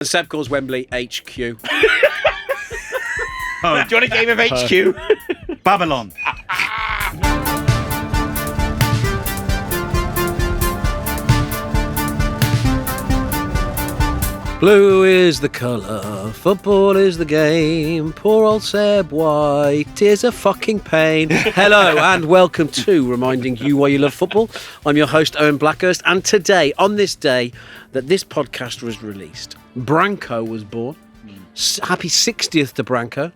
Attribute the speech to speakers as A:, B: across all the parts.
A: And Seb calls Wembley HQ.
B: Do you want a game of HQ?
C: Babylon.
A: Blue is the colour, football is the game. Poor old Seb White is a fucking pain. Hello and welcome to Reminding You Why You Love Football. I'm your host, Owen Blackhurst, and today, on this day that this podcast was released, Branco was born. Happy 60th to Branco.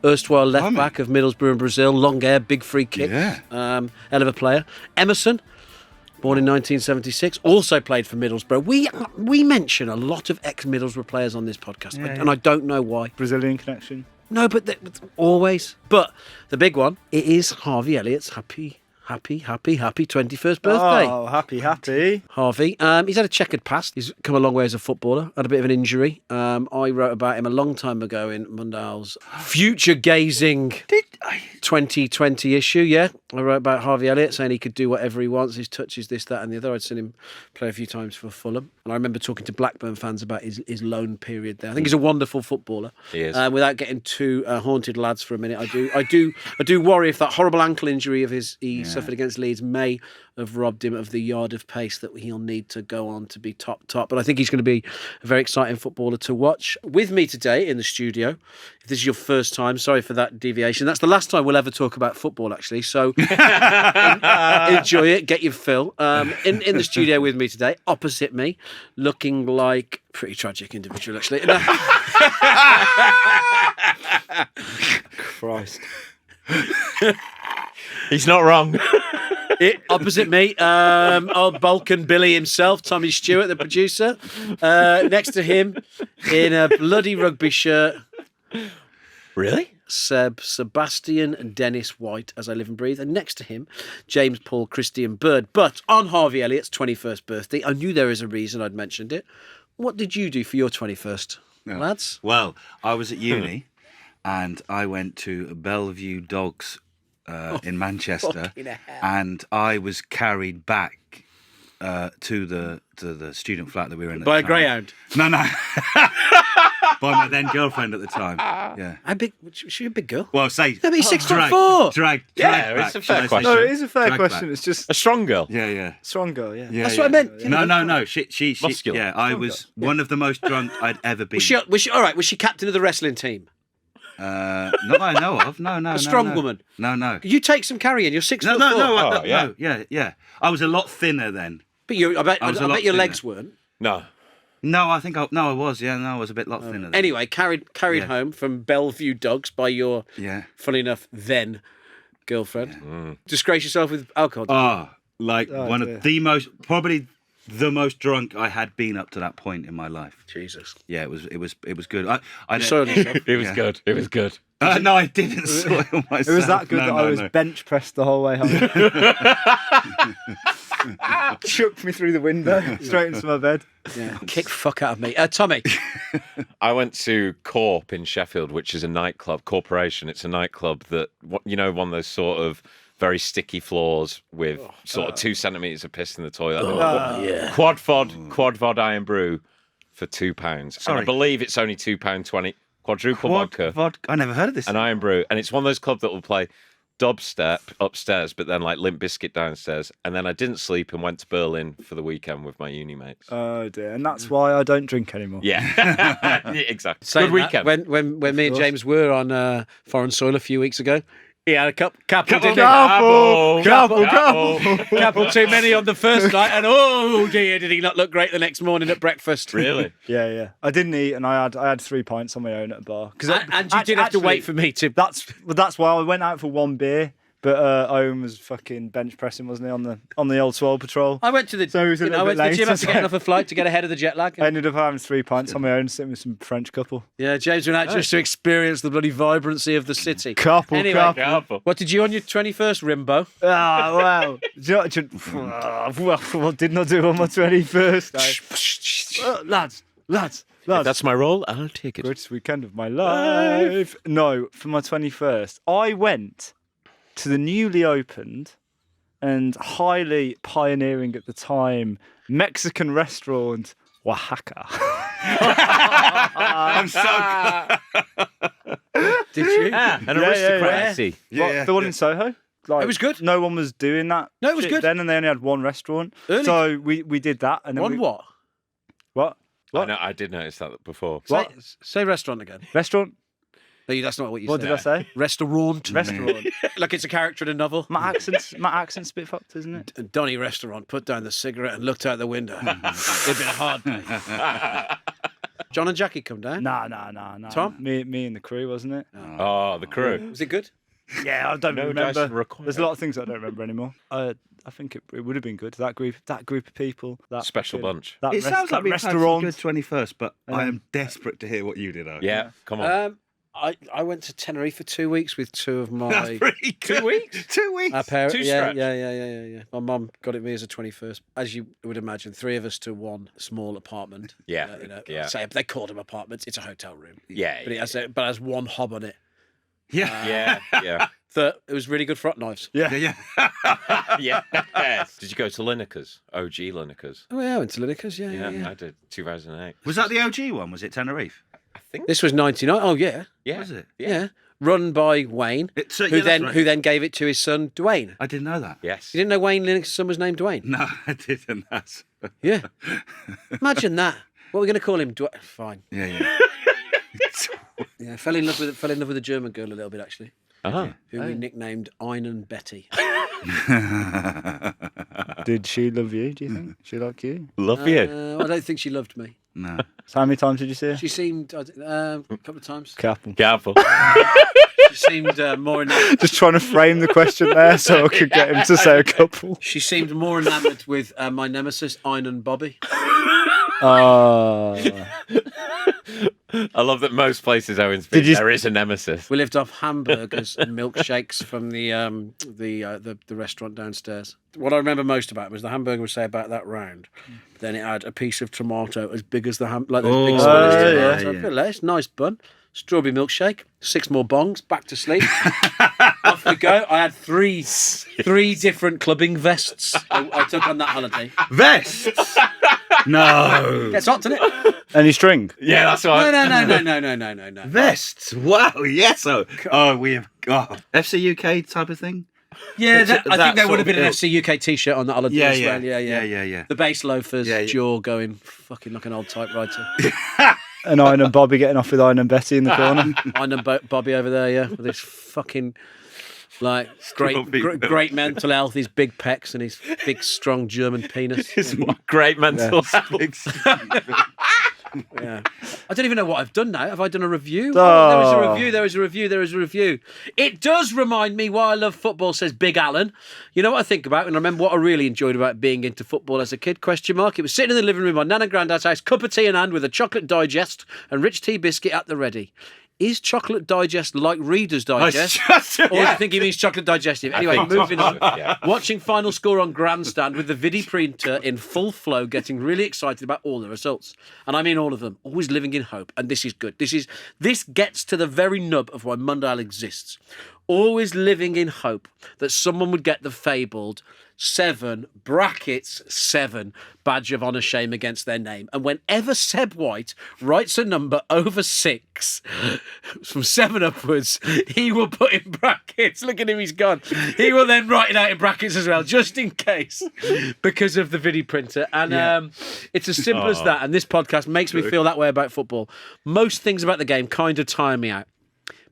A: Erstwhile left back of Middlesbrough in Brazil, long hair, big free kick, hell of a player. Emerson, born in 1976, also played for Middlesbrough. We mention a lot of ex-Middlesbrough players on this podcast, and I don't know why.
C: Brazilian connection.
A: No, but always. But the big one, it is Harvey Elliott's happy 21st birthday.
C: Oh, happy.
A: Harvey. He's had a checkered past. He's come a long way as a footballer. Had a bit of an injury. I wrote about him a long time ago in Mundial's future-gazing 2020 issue, yeah. I wrote about Harvey Elliott saying he could do whatever he wants. His touches, this, that and the other. I'd seen him play a few times for Fulham. And I remember talking to Blackburn fans about his loan period there. I think he's a wonderful footballer.
B: He is.
A: Without getting too haunted lads for a minute, I do worry if that horrible ankle injury of his he suffered against Leeds may have robbed him of the yard of pace that he'll need to go on to be top. But I think he's going to be a very exciting footballer to watch. With me today in the studio, if this is your first time, sorry for that deviation. That's the last time we'll ever talk about football, actually. So enjoy it, get your fill. In the studio with me today, opposite me, looking like a pretty tragic individual, actually.
C: Christ.
B: He's not wrong.
A: Opposite me, old Balkan Billy himself, Tommy Stewart, the producer. Next to him, in a bloody rugby shirt.
B: Really?
A: Sebastian Dennis White, As I Live and Breathe. And next to him, James Paul Christian Bird. But on Harvey Elliott's 21st birthday, I knew there was a reason I'd mentioned it. What did you do for your 21st, lads?
C: Well, I was at uni and I went to Belle Vue Dogs in Manchester, and I was carried back to the student flat that we were in.
A: By a greyhound?
C: No. By my then girlfriend at the time. Yeah.
A: How big? Was she a big girl?
C: Well, say.
A: No, but he's 6'4".
C: Drag
B: Yeah,
C: back.
B: it's a fair
C: Should I say
B: question.
C: drag-
B: No,
C: it
B: it
C: is a fair question. It's just
B: A strong girl.
C: Yeah.
D: Strong girl, yeah.
A: That's what I meant.
C: No. She.
B: Muscular.
C: Yeah, I was one of the most drunk I'd ever been.
A: Was she all right? Was she captain of the wrestling team?
C: Not that I know of. No.
A: A strong woman?
C: No.
A: You take some carrying. You're 6'4".
C: No.
B: yeah.
C: Yeah. I was a lot thinner then.
A: But I bet your legs weren't.
B: No.
C: No, I think I was. Yeah, no, I was a bit lot thinner then.
A: Anyway, carried home from Belle Vue Dogs by your, funny enough, then girlfriend. Yeah. Disgrace yourself with alcohol.
C: One of the probably the most drunk I had been up to that point in my life.
A: Jesus.
C: Yeah, it was good. I
A: soiled yourself.
B: It was good. It was good.
C: No, I didn't soil myself.
D: It was that good that I was bench pressed the whole way home. Chucked me through the window, straight into my bed.
A: Yeah. Kick fuck out of me. Tommy.
B: I went to Corp in Sheffield, which is a nightclub, Corporation. It's a nightclub that, one of those sort of very sticky floors with sort of 2 centimetres of piss in the toilet. Quad VOD Iron Brew for £2.
C: Sorry.
B: And I believe it's only £2.20. Quadruple vodka.
C: I never heard of this.
B: An Iron Brew. And it's one of those clubs that will play dubstep upstairs, but then like Limp Bizkit downstairs. And then I didn't sleep and went to Berlin for the weekend with my uni mates.
D: Oh dear, and that's why I don't drink anymore.
B: Yeah, exactly.
A: Saying
B: Good weekend.
A: When me and James were on foreign soil a few weeks ago, he had a couple too many on the first night, and oh dear, did he not look great the next morning at breakfast?
B: Really?
D: Yeah. I didn't eat, and I had 3 pints on my own at a bar.
A: And you did have to wait for me to.
D: That's why I went out for one beer. But Owen was fucking bench pressing, wasn't he, on the old swell patrol?
A: I went to the
D: So he was a little bit
A: the gym
D: later,
A: to get off a flight to get ahead of the jet lag.
D: I ended up having 3 pints on my own, sitting with some French couple.
A: Yeah, James went out just to experience the bloody vibrancy of the city.
D: Couple.
A: What did you on your 21st, Rimbo?
D: Wow. What didn't I do on my 21st? Lads.
B: If that's my role, I'll take it.
D: Greatest weekend of my life. No, for my 21st, I went to the newly opened and highly pioneering at the time Mexican restaurant Oaxaca.
C: I'm so.
A: Did you?
B: And
D: Yeah,
B: aristocracy.
C: Yeah.
D: The one in Soho. Like,
A: It was good.
D: No one was doing that.
A: No, it was
D: shit
A: good.
D: then, and they only had one restaurant.
A: Early-
D: So we did that, and then
A: On what?
D: What?
B: I did notice that before.
D: What?
A: Say restaurant again.
D: Restaurant?
A: No, that's not what you
D: What
A: said.
D: did I say?
A: Restaurant.
D: Restaurant.
A: Like it's a character in a novel.
D: My accent's a bit fucked, isn't it?
A: Donny Restaurant put down the cigarette and looked out the window. It'd been a hard day. John and Jackie come down.
D: Nah.
A: Tom?
D: Me and the crew, wasn't it?
B: Oh, the crew.
A: Was it good?
D: Yeah, I don't
B: No
D: remember.
B: Dyson required.
D: There's a lot of things I don't remember anymore. I think it would have been good. That group of people. That
B: Special
D: fucking-
B: bunch.
C: It sounds like
D: that
C: we've had some
D: restaurant.
C: good 21st, but I am desperate to hear what you did. Owen.
B: Yeah, come on.
A: I went to Tenerife for 2 weeks with two of my
C: That's pretty good.
B: 2 weeks?
C: 2 weeks.
A: parents.
B: Two
A: Yeah,
B: stretch.
A: yeah. My mum got it me as a 21st. As you would imagine, 3 of us to one small apartment.
B: Yeah, yeah.
A: Say they called them apartments. It's a hotel room.
B: Yeah,
A: But it has one hob on it.
C: Yeah.
B: yeah.
A: That it was really good front knives.
C: Yeah.
B: Yeah. Yes. Did you go to Lineker's? OG Lineker's?
A: Oh yeah, I went to Lineker's. Yeah.
B: I did. 2008.
C: Was that the OG one? Was it Tenerife?
B: I think.
A: This was 99. Oh yeah.
B: Yeah.
C: Was it?
A: Yeah. Run by Wayne,
C: So,
A: who
C: yeah, that's right.
A: who then gave it to his son Dwayne.
C: I didn't know that.
B: Yes.
A: You didn't know Wayne Lineker's son was named Dwayne?
C: No, I didn't. That's.
A: Yeah. Imagine that. What are we going to call him? Fine.
C: Yeah.
A: Yeah. Fell in love with a German girl a little bit actually,
B: Uh-huh.
A: who we nicknamed Einen Betty.
D: Did she love you? Do you think she liked you?
B: Love you.
A: I don't think she loved me.
C: No.
D: So how many times did you see her?
A: She seemed a couple of times.
D: Couple.
B: Careful.
A: She seemed more enamored.
D: Just trying to frame the question there so I could get him to say a couple.
A: She seemed more enamored with my nemesis Einen Bobby.
B: I love that most places Owen speaks, there is a nemesis.
A: We lived off hamburgers and milkshakes from the restaurant downstairs. What I remember most about was the hamburger would say about that round. Then it had a piece of tomato as big as the like those big Spanish tomatoes. It's nice bun. Strawberry milkshake, 6 more bongs, back to sleep. Off we go. I had three different clubbing vests I took on that holiday.
C: Vests? No.
A: Gets hot, doesn't it?
D: Any string?
B: Yeah, that's right.
A: No.
C: Vests? Wow, yes. We have FC UK type of thing?
A: Yeah,
C: That
A: I think there
C: sort
A: would have
C: of
A: been an
C: ilk.
A: FC UK t-shirt on that holiday
C: Yeah,
A: as
C: yeah.
A: well.
C: Yeah.
A: The bass loafers,
C: Yeah.
A: jaw going fucking like an old typewriter.
D: And Iron and Bobby getting off with Iron and Betty in the corner.
A: Iron Bobby over there, yeah, with his fucking like great mental health, his big pecs and his big strong German penis.
B: Great mental health.
A: Yeah, I don't even know what I've done now. Have I done a review?
D: Oh.
A: There was a review. It does remind me why I love football, says Big Alan. You know what I think about, and I remember what I really enjoyed about being into football as a kid, ? It was sitting in the living room on Nan and Grandad's house, cup of tea in hand with a chocolate digest and rich tea biscuit at the ready. Is chocolate digest like Reader's Digest? Or do you think he means chocolate digestive? Anyway, moving on.
B: Yeah.
A: Watching final score on grandstand with the Vidi printer in full flow, getting really excited about all the results. And I mean all of them. Always living in hope. And this is good. This gets to the very nub of why Mundial exists. Always living in hope that someone would get the fabled 7 badge of honour shame against their name. And whenever Seb White writes a number over 6, from 7 upwards, he will put in brackets. Look at him, he's gone. He will then write it out in brackets as well, just in case, because of the Vidi printer. And it's as simple as that. And this podcast makes me feel that way about football. Most things about the game kind of tire me out.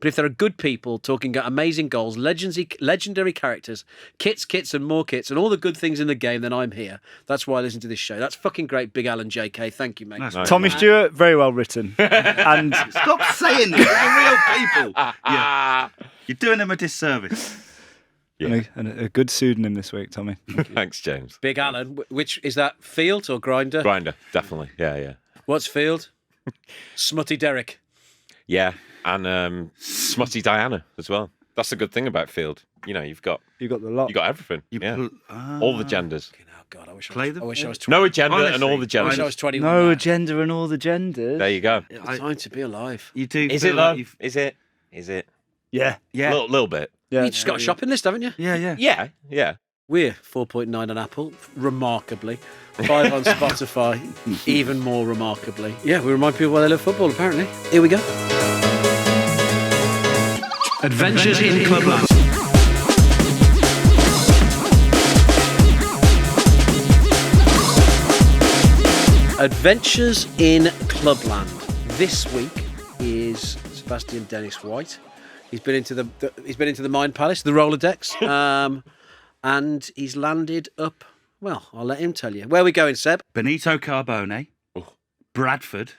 A: But if there are good people talking about amazing goals, legendary characters, kits and more kits, and all the good things in the game, then I'm here. That's why I listen to this show. That's fucking great, Big Alan JK. Thank you, mate.
D: Tommy Stewart, very well written. And
C: Stop saying this. They're real people. Yeah. You're doing them a disservice.
B: Yeah.
D: and a good pseudonym this week, Tommy.
B: Thanks, James.
A: Big Alan, which is that, Field or Grinder?
B: Grinder, definitely. Yeah.
A: What's Field? Smutty Derek.
B: Yeah, and Smutty Diana as well. That's the good thing about Field. You know, you've got
D: You got the lot.
B: everything. All the genders.
A: Oh, God, I wish
C: Play
A: I
C: them?
A: was 20.
B: No agenda and
C: Honestly,
B: all the
A: I
B: genders.
A: wish I was 21.
D: No
A: now.
D: agenda and all the genders.
B: There you go.
A: Time to be alive.
C: You do.
B: Is
C: feel
B: it
C: like
B: though?
C: you've-
B: Is it?
D: Yeah.
C: Yeah.
B: Little bit.
D: Yeah.
A: You just got a shopping list, haven't you?
C: Yeah.
B: Yeah.
A: We're 4.9 on Apple, remarkably. 5 on Spotify, even more remarkably. Yeah, we remind people why they love football, apparently. Here we go. Adventures in Clubland. Adventures in Clubland. This week is Sebastian Dennis White. He's been into the Mind Palace, the Rolodex, and he's landed up. Well, I'll let him tell you. Where are we going, Seb?
C: Benito Carbone, Bradford,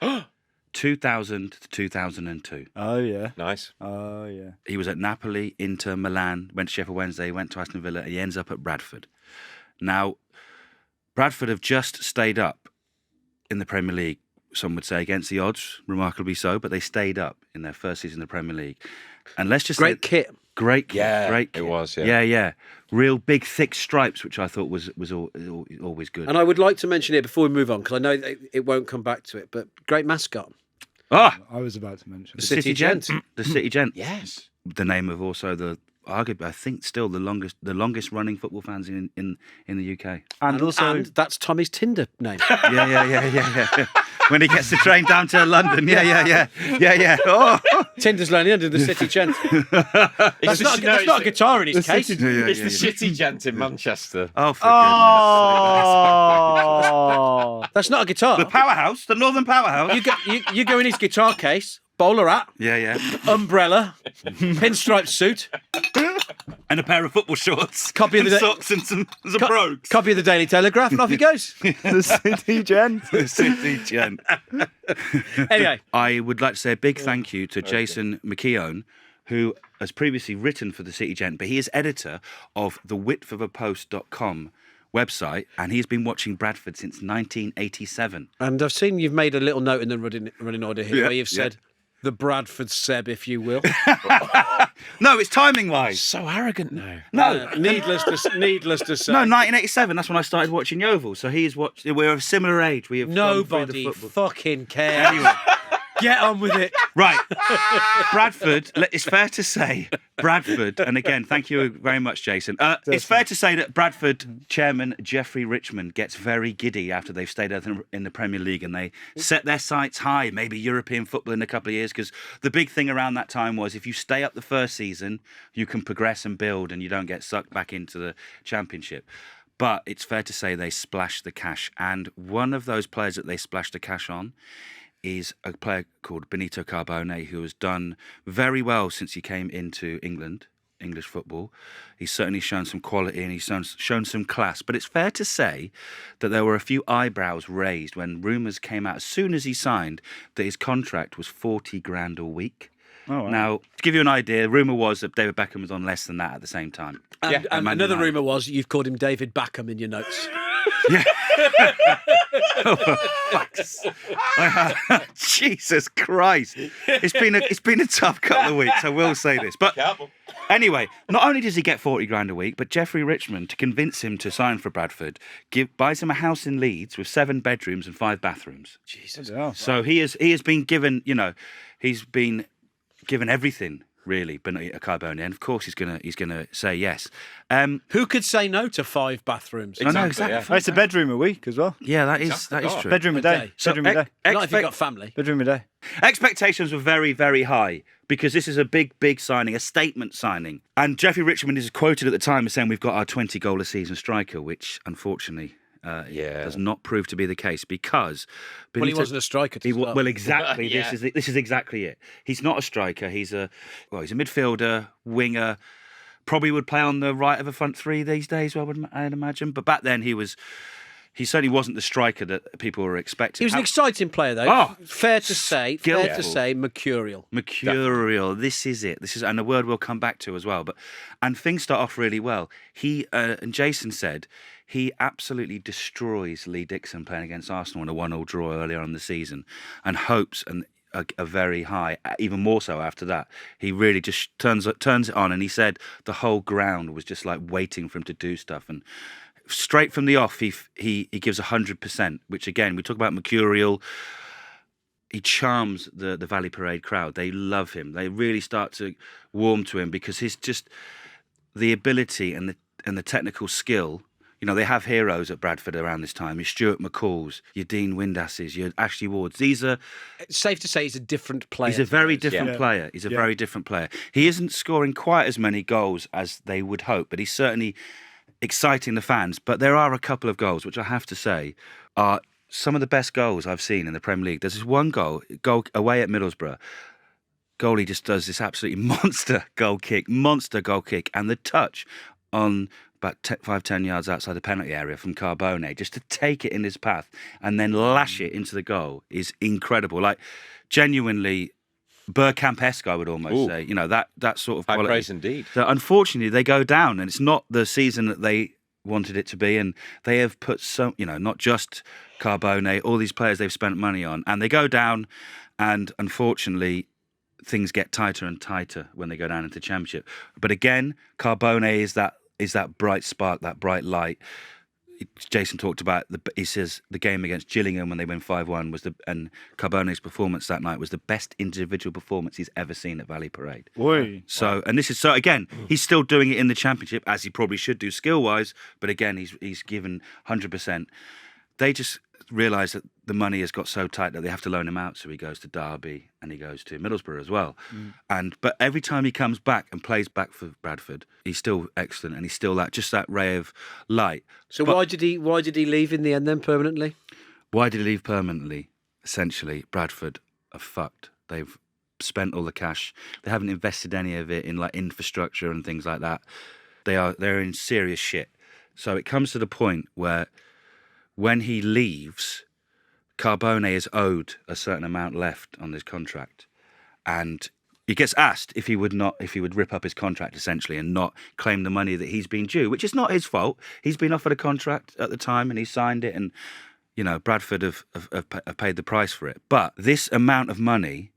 C: 2000 to 2002.
D: Oh, yeah.
B: Nice.
D: Oh, yeah.
C: He was at Napoli, Inter, Milan, went to Sheffield Wednesday, went to Aston Villa, and he ends up at Bradford. Now, Bradford have just stayed up in the Premier League, some would say, against the odds, remarkably so, but they stayed up in their first season in the Premier League. And let's just
A: Great kit.
C: Great kit.
B: Yeah,
C: great kit.
B: it was, yeah.
C: Yeah. Real big, thick stripes, which I thought was always good.
A: And I would like to mention it before we move on, because I know it won't come back to it, but great mascot.
C: Ah!
D: I was about to mention
A: The
D: it.
A: City Gent.
C: The City Gent.
B: Yes.
C: The name of also arguably, I think, still the longest running football fans in the UK.
D: And also,
A: And that's Tommy's Tinder name.
C: Yeah. When he gets the train down to London, yeah. Oh,
A: Tinder's lonely under the City Gent. That's not a guitar in his case.
B: It's the City Gent in Manchester.
C: oh, for
D: oh,
A: That's not a guitar.
C: goodness. The powerhouse, the Northern Powerhouse.
A: You go in his guitar case, bowler hat,
C: Yeah.
A: umbrella, pinstripe suit,
C: And a pair of football shorts.
A: Copy of
C: and
A: the-
C: socks and some brogues.
A: copy of the Daily Telegraph, and off he goes.
D: the City Gent.
C: The City Gent.
A: Anyway,
C: I would like to say a big thank you to Jason McKeown, who has previously written for the City Gent, but he is editor of the widthofthepost.com website, and he's been watching Bradford since 1987.
A: and I've seen you've made a little note in the running order here
C: Yeah,
A: where you've said the Bradford Seb, if you will.
C: No, it's timing-wise.
B: So arrogant now.
C: No,
A: Needless to say.
C: No, 1987. That's when I started watching Yeovil. So he's watched. We're of a similar age. We have gone through
A: Nobody
C: the football.
A: fucking cares. Get on with it.
C: Right, Bradford. It's fair to say Bradford. And again, thank you very much, Jason. It's fair to say that Bradford chairman Jeffrey Richmond gets very giddy after they've stayed in the Premier League and they set their sights high, maybe European football in a couple of years. Because the big thing around that time was if you stay up the first season, you can progress and build, and you don't get sucked back into the Championship. But it's fair to say they splashed the cash, and one of those players that they splashed the cash on is a player called Benito Carbone, who has done very well since he came into English football. He's certainly shown some quality and he's shown some class. But it's fair to say that there were a few eyebrows raised when rumours came out as soon as he signed that his contract was 40 grand a week.
D: Oh, wow.
C: Now, to give you an idea, rumour was that David Beckham was on less than that at the same time.
A: And
C: Man
A: another
C: United.
A: rumour was you've called him David Beckham in your notes.
C: Jesus Christ. It's been a tough couple of weeks, I will say this. But anyway, not only does he get 40 grand a week, but Jeffrey Richmond, to convince him to sign for Bradford, buys him a house in Leeds with 7 bedrooms and 5 bathrooms.
A: Jesus.
C: So he has been given, he's been given everything, really, Benito Carbone, and of course he's gonna say yes.
A: Who could say no to 5 bathrooms?
C: I know
B: Exactly,
C: exactly.
D: Oh, it's a bedroom a week as well.
C: Yeah, that is
B: Oh.
C: true.
D: Bedroom a day.
A: Okay.
C: So
D: Bedroom a day.
A: Not if you've got family.
D: Bedroom a day.
C: Expectations were very, very high because this is a big signing, a statement signing. And Jeffrey Richmond is quoted at the time as saying we've got our 20-goal a season striker, which unfortunately does not prove to be the case because
A: Well, he wasn't a striker to start.
C: well, exactly.
B: Yeah.
C: This is exactly it. He's not a striker. He's a midfielder, winger. Probably would play on the right of a front three these days, I'd imagine. But back then he certainly wasn't the striker that people were expecting.
A: He was an exciting player, though.
C: Oh,
A: fair to say,
C: skillful.
A: mercurial.
C: Mercurial. This is it. And the word we'll come back to as well. And things start off really well. He and Jason said he absolutely destroys Lee Dixon playing against Arsenal in a 1-1 draw earlier on in the season, and hopes a very high, even more so after that. He really just turns it on, and he said the whole ground was just like waiting for him to do stuff. And straight from the off, he gives 100%, which again, we talk about mercurial. He charms the Valley Parade crowd. They love him. They really start to warm to him because he's just the ability and and the technical skill. You know, they have heroes at Bradford around this time. Your Stuart McCalls, your Dean Windasses, your Ashley Wards. These are...
A: It's safe to say he's a different player.
C: He's a very different player. He's a very different player. He isn't scoring quite as many goals as they would hope, but he's certainly exciting the fans. But there are a couple of goals, which I have to say are some of the best goals I've seen in the Premier League. There's this one goal away at Middlesbrough. Goalie just does this absolutely monster goal kick, and the touch on about 5-10 yards outside the penalty area from Carbone, just to take it in his path and then lash it into the goal is incredible. Like, genuinely Bergkamp-esque, I would almost say. You know, that sort of quality.
B: High praise indeed.
C: So unfortunately, they go down, and it's not the season that they wanted it to be, and they have put so, you know, not just Carbone, all these players they've spent money on, and they go down, and unfortunately things get tighter and tighter when they go down into Championship. But again, Carbone is that bright spark, that bright light. Jason talked about he says the game against Gillingham when they win 5-1 and Carbone's performance that night was the best individual performance he's ever seen at Valley Parade.
D: Oi.
C: So, and this is so again, he's still doing it in the Championship as he probably should do skill wise, but again, he's given 100%. They just realise that the money has got so tight that they have to loan him out, so he goes to Derby and he goes to Middlesbrough as well. But every time he comes back and plays back for Bradford, he's still excellent, and he's still that ray of light.
A: So why did he leave in the end then permanently?
C: Why did he leave permanently? Essentially, Bradford are fucked. They've spent all the cash. They haven't invested any of it in like infrastructure and things like that. They're in serious shit. So it comes to the point where when he leaves, Carbone is owed a certain amount left on his contract, and he gets asked if he would rip up his contract essentially and not claim the money that he's been due, which is not his fault. He's been offered a contract at the time and he signed it, and you know Bradford have paid the price for it. But this amount of money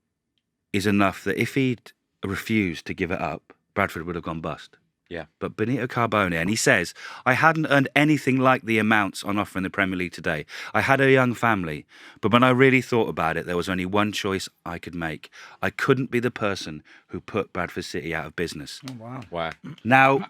C: is enough that if he'd refused to give it up, Bradford would have gone bust.
B: Yeah.
C: But Benito Carbone, and he says, I hadn't earned anything like the amounts on offer in the Premier League today. I had a young family, but when I really thought about it, there was only one choice I could make. I couldn't be the person who put Bradford City out of business.
D: Oh, wow.
B: Wow.
C: Now,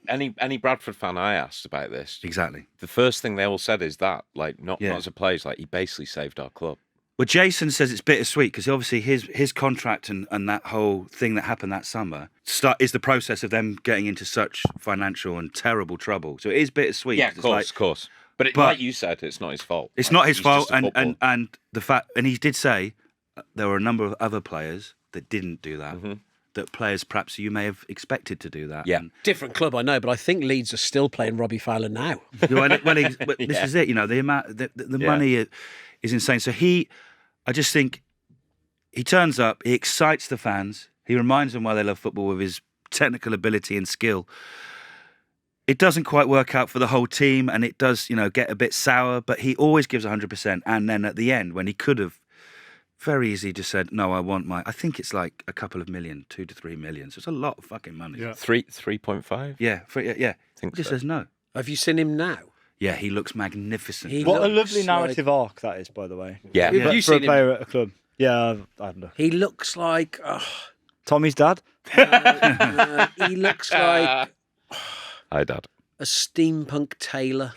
B: Any Bradford fan I asked about this,
C: exactly.
B: the first thing they all said is that, like, not as a player, it's like he basically saved our club.
C: Well, Jason says it's bittersweet because obviously his contract and that whole thing that happened that summer is the process of them getting into such financial and terrible trouble. So it is bittersweet.
B: Yeah, of course. But like you said, it's not his fault.
C: It's
B: like,
C: not his fault,
B: and
C: the fact, and he did say there were a number of other players that didn't do that.
B: Mm-hmm.
C: That players perhaps you may have expected to do that.
B: Yeah.
A: Different club, I know, but I think Leeds are still playing Robbie Fowler now.
C: This is it. You know, the amount, the money is insane. So I just think he turns up, he excites the fans, he reminds them why they love football with his technical ability and skill. It doesn't quite work out for the whole team, and it does, you know, get a bit sour, but he always gives 100%. And then at the end, when he could have very easily just said, no, I think it's like a couple of million, 2 to 3 million. So it's a lot of fucking money.
D: Yeah.
B: 3.5?
C: Yeah.
B: I think
C: he just
B: so.
C: says no.
A: Have you seen him now?
C: Yeah, he looks magnificent.
D: What a
A: looks
D: lovely narrative arc that is, by the way.
B: Yeah.
A: Have you
D: For a
A: seen him?
D: player at a club. Yeah, I've looked.
A: He looks like...
D: Tommy's dad?
A: he looks like
B: Hi, Dad.
A: a steampunk tailor.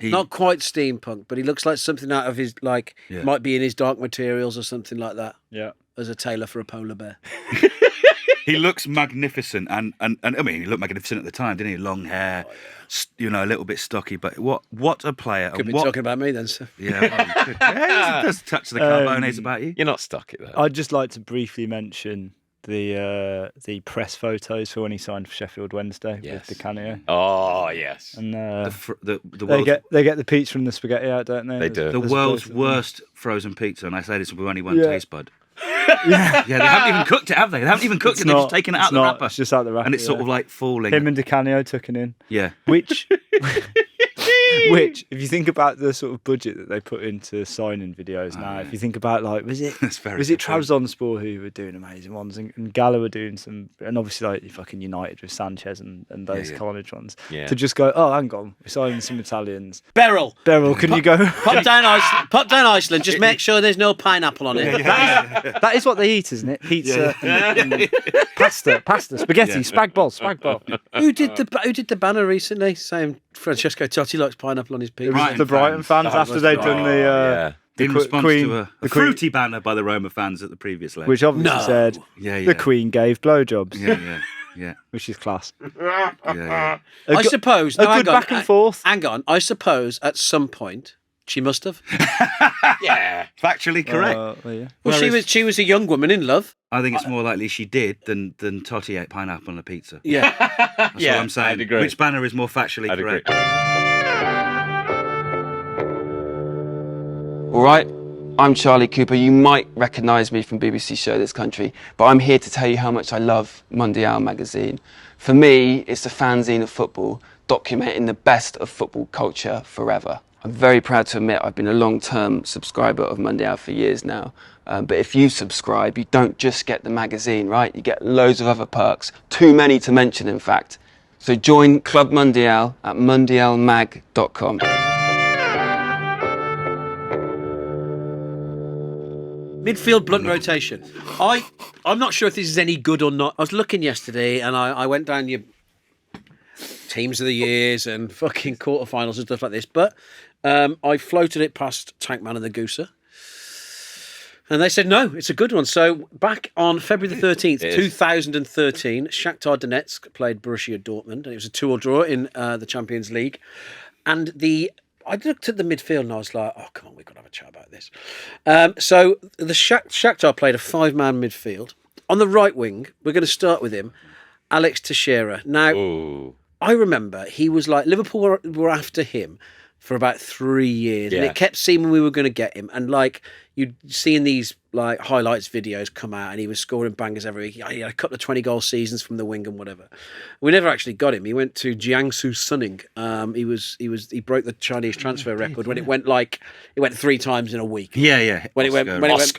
A: Not quite steampunk, but he looks like something out of his, might be in his Dark Materials or something like that.
D: Yeah.
A: As a tailor for a polar bear.
C: He looks magnificent, and I mean, he looked magnificent at the time, didn't he? Long hair, you know, a little bit stocky, but what a player.
A: Could be talking about me then, sir.
C: Yeah, well, good. Yeah, it does touch the Carbones about you.
B: You're not stuck it though.
D: I'd just like to briefly mention the press photos for when he signed for Sheffield Wednesday with Di Canio.
B: Oh, yes.
D: And
C: The
D: they
C: world's,
D: get the pizza from the spaghetti out, don't they?
B: They do.
C: the world's worst frozen pizza, and I say this with only one taste bud. Yeah, they haven't even cooked it, have they? They haven't even cooked it. They've just taken it out the wrapper.
D: It's just out the wrapper.
C: And it's sort of like falling.
D: Him and Di Canio took it in.
C: Yeah.
D: Which Which, if you think about the sort of budget that they put into signing videos now, if you think about like, was it Trabzonspor who were doing amazing ones, and Gala were doing some, and obviously like fucking United with Sanchez and those carnage ones.
B: Yeah.
D: To just go, oh, hang on, we're signing some Italians.
A: Beryl,
D: Can you go?
A: pop down Iceland. Just make sure there's no pineapple on it.
D: That is what they eat, isn't it? Pizza, and pasta, spaghetti, spag bol.
A: Who did the banner recently saying Francesco Totti likes pineapple on his pizza?
D: It was the Brighton fans after they'd done the
C: in response
D: Queen,
C: to a fruity banner by the Roma fans at the previous leg.
D: which obviously said the Queen gave blowjobs.
C: Yeah.
D: Which is class.
C: Yeah.
A: I suppose.
D: A good back and forth.
A: Hang on. I suppose at some point she must have.
B: Yeah.
C: Factually correct.
A: Well, she was a young woman in love.
C: I think it's more likely she did than Totti ate pineapple on a pizza.
A: Yeah.
C: That's what I'm saying.
B: I'd agree.
C: Which banner is more factually correct?
E: All right, I'm Charlie Cooper. You might recognise me from BBC Show This Country, but I'm here to tell you how much I love Mundial magazine. For me, it's the fanzine of football, documenting the best of football culture forever. I'm very proud to admit I've been a long-term subscriber of Mundial for years now. But if you subscribe, you don't just get the magazine, right? You get loads of other perks, too many to mention, in fact. So join Club Mundial at mundialmag.com.
A: Midfield blunt rotation. I'm not sure if this is any good or not. I was looking yesterday and I went down your teams of the years and fucking quarterfinals and stuff like this, but I floated it past Tankman and the Gooser. And they said, no, it's a good one. So back on February the 13th, 2013, Shakhtar Donetsk played Borussia Dortmund, and it was a 2-2 draw in the Champions League. And I looked at the midfield and I was like, oh, come on, we've got to have a chat about this. So the Shakhtar played a 5-man midfield. On the right wing, we're going to start with him, Alex Teixeira. Now, I remember he was like, Liverpool were after him for about 3 years.
B: Yeah.
A: And it kept seeming we were going to get him. And like, you'd seen these like highlights videos come out and he was scoring bangers every week. He had a couple of 20-goal seasons from the wing and whatever. We never actually got him. He went to Jiangsu Suning. He broke the Chinese transfer record when it went 3 times in a week.
C: Yeah.
A: When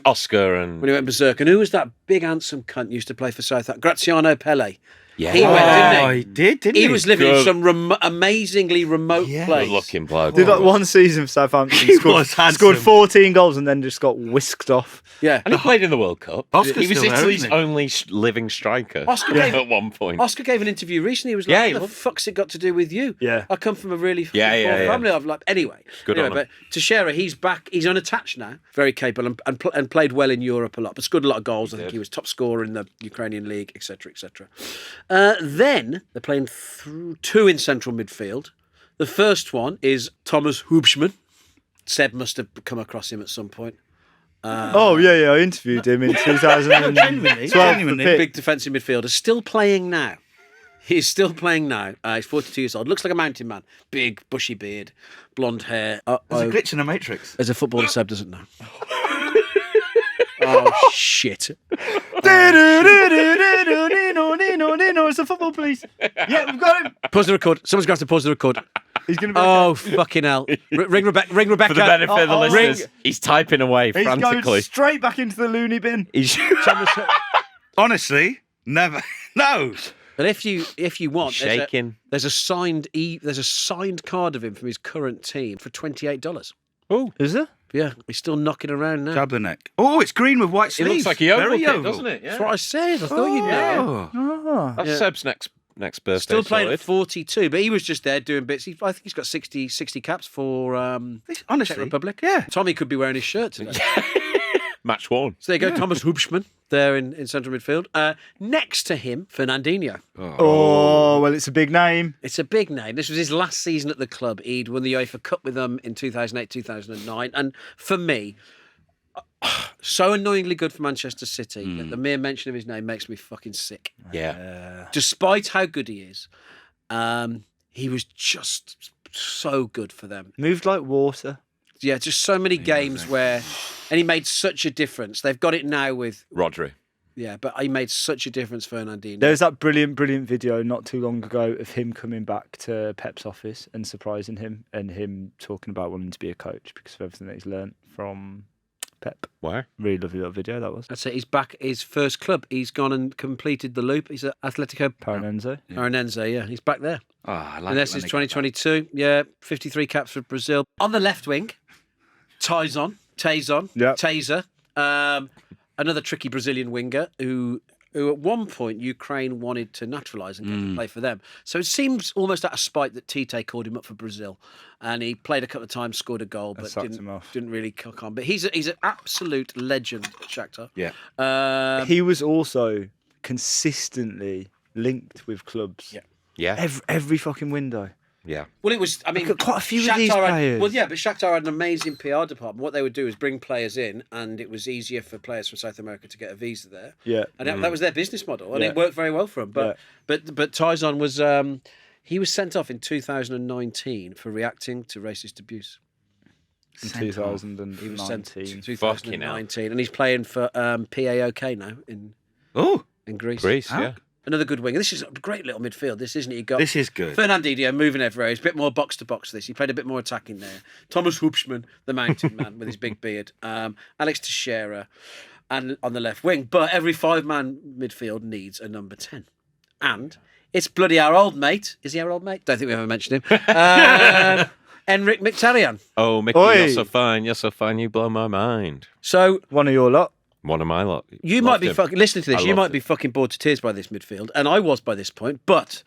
B: Oscar and
A: when he went berserk. And who was that big handsome cunt who used to play for Southampton? Graziano Pelle.
B: yeah,
A: He went, didn't he?
C: He did, didn't he?
A: He was living in some amazingly remote place.
B: good-looking bloke.
D: Did like one season for Southampton, scored 14 goals and then just got whisked off.
A: Yeah.
B: And he played in the World Cup.
C: Oscar's
B: He was
C: still there,
B: Italy's
C: isn't he?
B: only living striker
A: Oscar
B: at one point.
A: Oscar gave an interview recently. He was like, "What the fuck's it got to do with you?
D: Yeah.
A: I come from a really poor
B: Yeah.
A: family. I've like anyway.
B: Good on him.
A: But Teixeira, he's back. He's unattached now. Very capable and played well in Europe a lot. But scored a lot of goals. I think he was top scorer in the Ukrainian league, etc., etc. Then they're playing two in central midfield. The first one is Tomáš Hübschmann. Seb must have come across him at some point.
D: I interviewed him in 2012.
C: Genuinely.
A: Big defensive midfielder, still playing now. He's still playing now. He's 42 years old. Looks like a mountain man. Big, bushy beard, blonde hair.
C: There's a glitch in the Matrix.
A: As a footballer, Seb doesn't know. Oh, shit.
D: It's the football police. Yeah, we've got him.
A: Pause the record. Someone's going to have to pause the record.
D: He's going to be
A: Oh, fucking hell. Ring Rebecca.
B: For the benefit of the listeners, he's typing away
D: He's going
B: frantically.
D: straight back into the loony bin.
C: Honestly, never. No.
A: But if you want,
B: Shaking.
A: there's a signed card of him from his current team for $28.
D: Oh, is there?
A: Yeah, he's still knocking around now.
C: Jablanek. Oh, it's green with white
B: It
C: sleeves.
B: looks like a oval
C: Very
B: kit,
C: oval.
B: doesn't it? Yeah.
A: That's what I said. I thought you'd know.
C: Oh.
B: That's
A: Yeah.
B: Seb's next birthday.
A: Still playing
B: sorted.
A: at 42, but he was just there doing bits. I think he's got 60 caps for
C: Honestly,
A: Czech Republic.
C: yeah.
A: Tommy could be wearing his shirt today.
B: Match worn.
A: So there you go, Tomáš Hübschmann there in central midfield. Next to him, Fernandinho.
D: Oh, well, it's a big name.
A: It's a big name. This was his last season at the club. He'd won the UEFA Cup with them in 2008, 2009. And for me, so annoyingly good for Manchester City that the mere mention of his name makes me fucking sick.
B: Yeah.
A: Despite how good he is, he was just so good for them.
D: Moved like water.
A: Yeah, just so many games where... And he made such a difference. They've got it now with...
B: Rodri.
A: Yeah, but he made such a difference, Fernandinho.
D: There was that brilliant video not too long ago of him coming back to Pep's office and surprising him, and him talking about wanting to be a coach because of everything that he's learnt from Pep.
B: Where?
D: Really lovely little video that was.
A: That's it. He's back at his first club. He's gone and completed the loop. He's at Atletico
D: Paranense.
A: Paranense, yeah. He's back there.
C: Oh, I like
A: And this is 2022. Yeah, 53 caps for Brazil. On the left wing, Taison,
D: Yep.
A: Teixeira, another tricky Brillian winger who at one point Ukraine wanted to naturalise and get to play for them. So it seems almost out of spite that Tite called him up for Brazil, and he played a couple of times, scored a goal, but didn't really cook on. But he's an absolute legend at Shakhtar.
C: Yeah.
D: He was also consistently linked with clubs.
B: Yeah.
D: Every fucking window.
B: Yeah.
A: Well, it was. I mean,
D: Quite a few of these players.
A: Well, yeah, but Shakhtar had an amazing PR department. What they would do is bring players in, and it was easier for players from South America to get a visa there.
D: Yeah,
A: and that was their business model, and
D: Yeah.
A: it worked very well for them. But Taison was he was sent off in 2019 for reacting to racist abuse.
D: In 2019.
A: He was sent in
B: Fucking
A: 2019, and he's playing for PAOK now in Greece.
B: Greece, yeah.
A: Another good winger. This is a great little midfield. This isn't it? You got
C: This is good.
A: Fernandinho moving everywhere. He's a bit more box to box. He played a bit more attacking there. Tomáš Hübschmann, the mountain man with his big beard. Alex Teixeira, and on the left wing. But every 5-man midfield needs a number 10, and it's bloody our old mate. Is he our old mate? Don't think we ever mentioned him. Henrikh Mkhitaryan.
B: Oh, Mickey,
D: Oi.
B: you're so fine. You're so fine. You blow my mind.
A: So
D: One of your lot.
B: One of my lot.
A: you
B: Loved
A: might be
B: him.
A: fucking listening to this.
B: I
A: You might
B: loved
A: be
B: it.
A: fucking bored to tears by this midfield, and I was by this point. But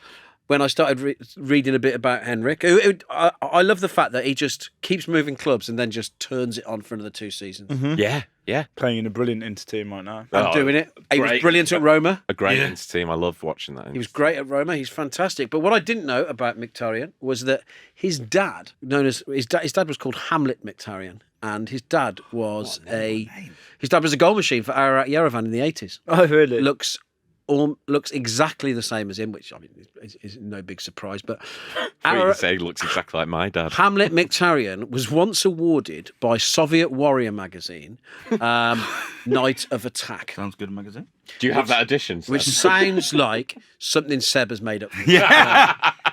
A: when I started reading a bit about Henrikh, I love the fact that he just keeps moving clubs and then just turns it on for another 2 seasons.
B: Yeah.
D: Playing in a brilliant Inter team right now.
A: And
B: Oh,
A: doing it. He was
B: great.
A: brilliant at Roma.
B: A great Inter team. I love watching that.
A: He was great at Roma. He's fantastic. But what I didn't know about Mkhitaryan was that his dad, his dad was called Hamlet Mkhitaryan, and his dad was a goal machine for Ararat Yerevan in the 80s.
D: Oh, really?
A: Looks exactly the same as him, which I mean is no big surprise. But
B: You say he looks exactly like my dad.
A: Hamlet Mkhitaryan was once awarded by Soviet Warrior magazine Knight of Attack,
C: Sounds good, magazine.
B: Do you have that edition? Sam?
A: which sounds like something Seb has made up.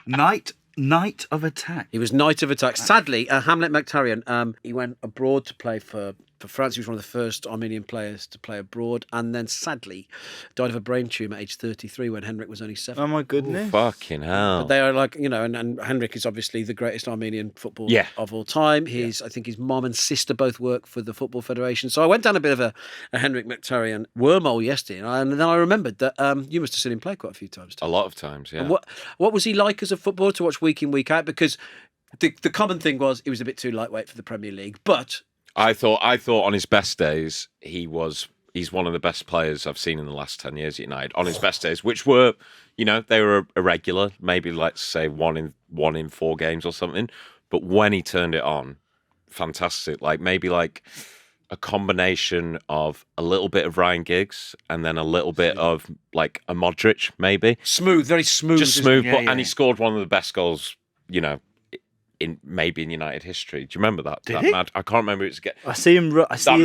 C: Knight of Attack.
A: He was Knight of Attack. Sadly, Hamlet Mkhitaryan, he went abroad to play for France. He was one of the first Armenian players to play abroad, and then sadly died of a brain tumour at age 33 when Henrikh was only 7.
D: Oh my goodness.
B: Fucking hell.
A: They are like, and Henrikh is obviously the greatest Armenian footballer
B: Yeah.
A: of all time. I think his mom and sister both work for the Football Federation. So I went down a bit of a Henrikh Mkhitaryan wormhole yesterday, and then I remembered that you must have seen him play quite a few times.
B: A lot of times, yeah.
A: And what was he like as a footballer to watch week in, week out? Because the common thing was he was a bit too lightweight for the Premier League, but
B: I thought on his best days he's one of the best players I've seen in the last 10 years at United. On his best days, which were, they were irregular, maybe let's say one in 4 games or something. But when he turned it on, fantastic. Maybe a combination of a little bit of Ryan Giggs and then a little bit of a Modric, maybe.
A: smooth, very smooth.
B: Just smooth,
C: Yeah,
B: and he scored one of the best goals, in United history. Do you remember that?
C: Did
B: that
C: he?
B: mad? I can't remember. It was
D: I see him.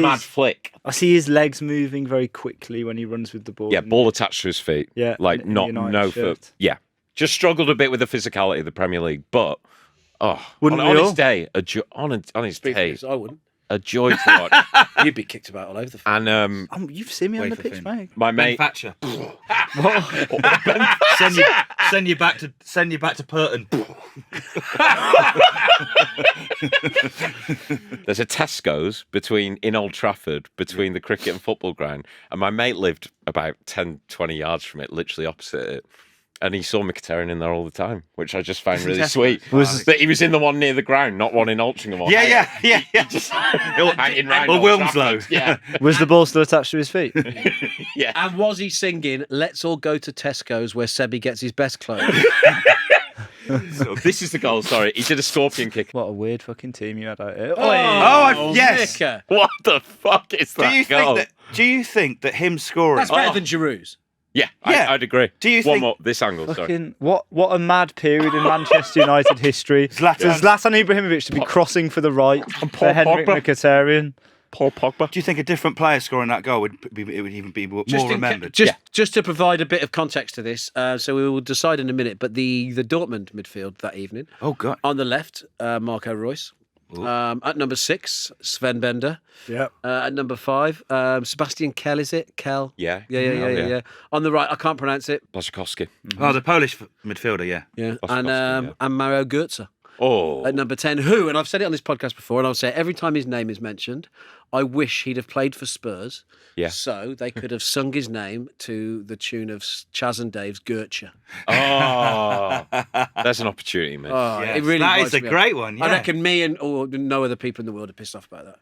B: mad flick.
D: I see his legs moving very quickly when he runs with the ball.
B: Yeah, ball attached to his feet.
D: Yeah, in
B: not
D: United
B: no
D: shirt.
B: foot. Yeah, just struggled a bit with the physicality of the Premier League, but
D: Wouldn't
B: on
D: we
B: his
D: all?
B: day, on his day,
A: I wouldn't.
B: a joy to watch.
A: You'd be kicked about all over the
B: And
D: You've seen me on the
C: Wafer
D: pitch,
C: thing.
D: mate.
B: my mate,
C: Thatcher. Send you back to Purton.
B: there's a Tesco's in Old Trafford between the cricket and football ground, and my mate lived about 10, 20 yards from it, literally opposite it. And he saw Mkhitaryan in there all the time, which I just found really sweet. That he was in the one near the ground, not one in Altrincham.
C: Yeah.
B: Just hanging round
C: Or
B: Old
C: Wilmslow.
B: Trafford. Yeah.
D: Was the ball still attached to his feet?
B: Yeah.
A: And was he singing "Let's all go to Tesco's where Sebby gets his best clothes"?
B: This is the goal, sorry. He did a scorpion kick.
D: What a weird fucking team you had out here.
C: Yes.
A: Nicker.
B: What the fuck is that goal?
C: Do you think that him scoring?
A: That's better than Giroud's.
B: Yeah,
C: Yeah.
B: I'd agree.
C: Do you
B: One
C: think-
B: more, this angle, sorry.
D: Fucking what a mad period in Manchester United history.
C: Zlatan.
D: For Zlatan Ibrahimovic to be crossing for the right for
B: Paul
D: Henrikh
B: Pogba.
D: Mkhitaryan.
B: Paul Pogba.
C: Do you think a different player scoring that goal would even be more remembered?
A: Just to provide a bit of context to this, so we will decide in a minute. But the Dortmund midfield that evening.
C: Oh God!
A: On the left, Marco Reus. At number 6, Sven Bender.
D: Yeah.
A: At number 5, Sebastian Kell, is it? Kell?
B: Yeah.
A: Yeah. On the right, I can't pronounce it.
B: Blaszczykowski.
C: Oh, the Polish midfielder, yeah.
A: Yeah. And Mario Götze.
B: Oh.
A: At number 10, who, and I've said it on this podcast before, and I'll say it every time his name is mentioned, I wish he'd have played for Spurs.
B: Yeah.
A: So they could have sung his name to the tune of Chaz and Dave's Götze.
B: Oh, there's an opportunity, man.
A: Oh,
C: Yes,
A: it really
C: that
A: winds
C: is a
A: me
C: great
A: up.
C: one. Yeah.
A: I reckon me and no other people in the world are pissed off about that.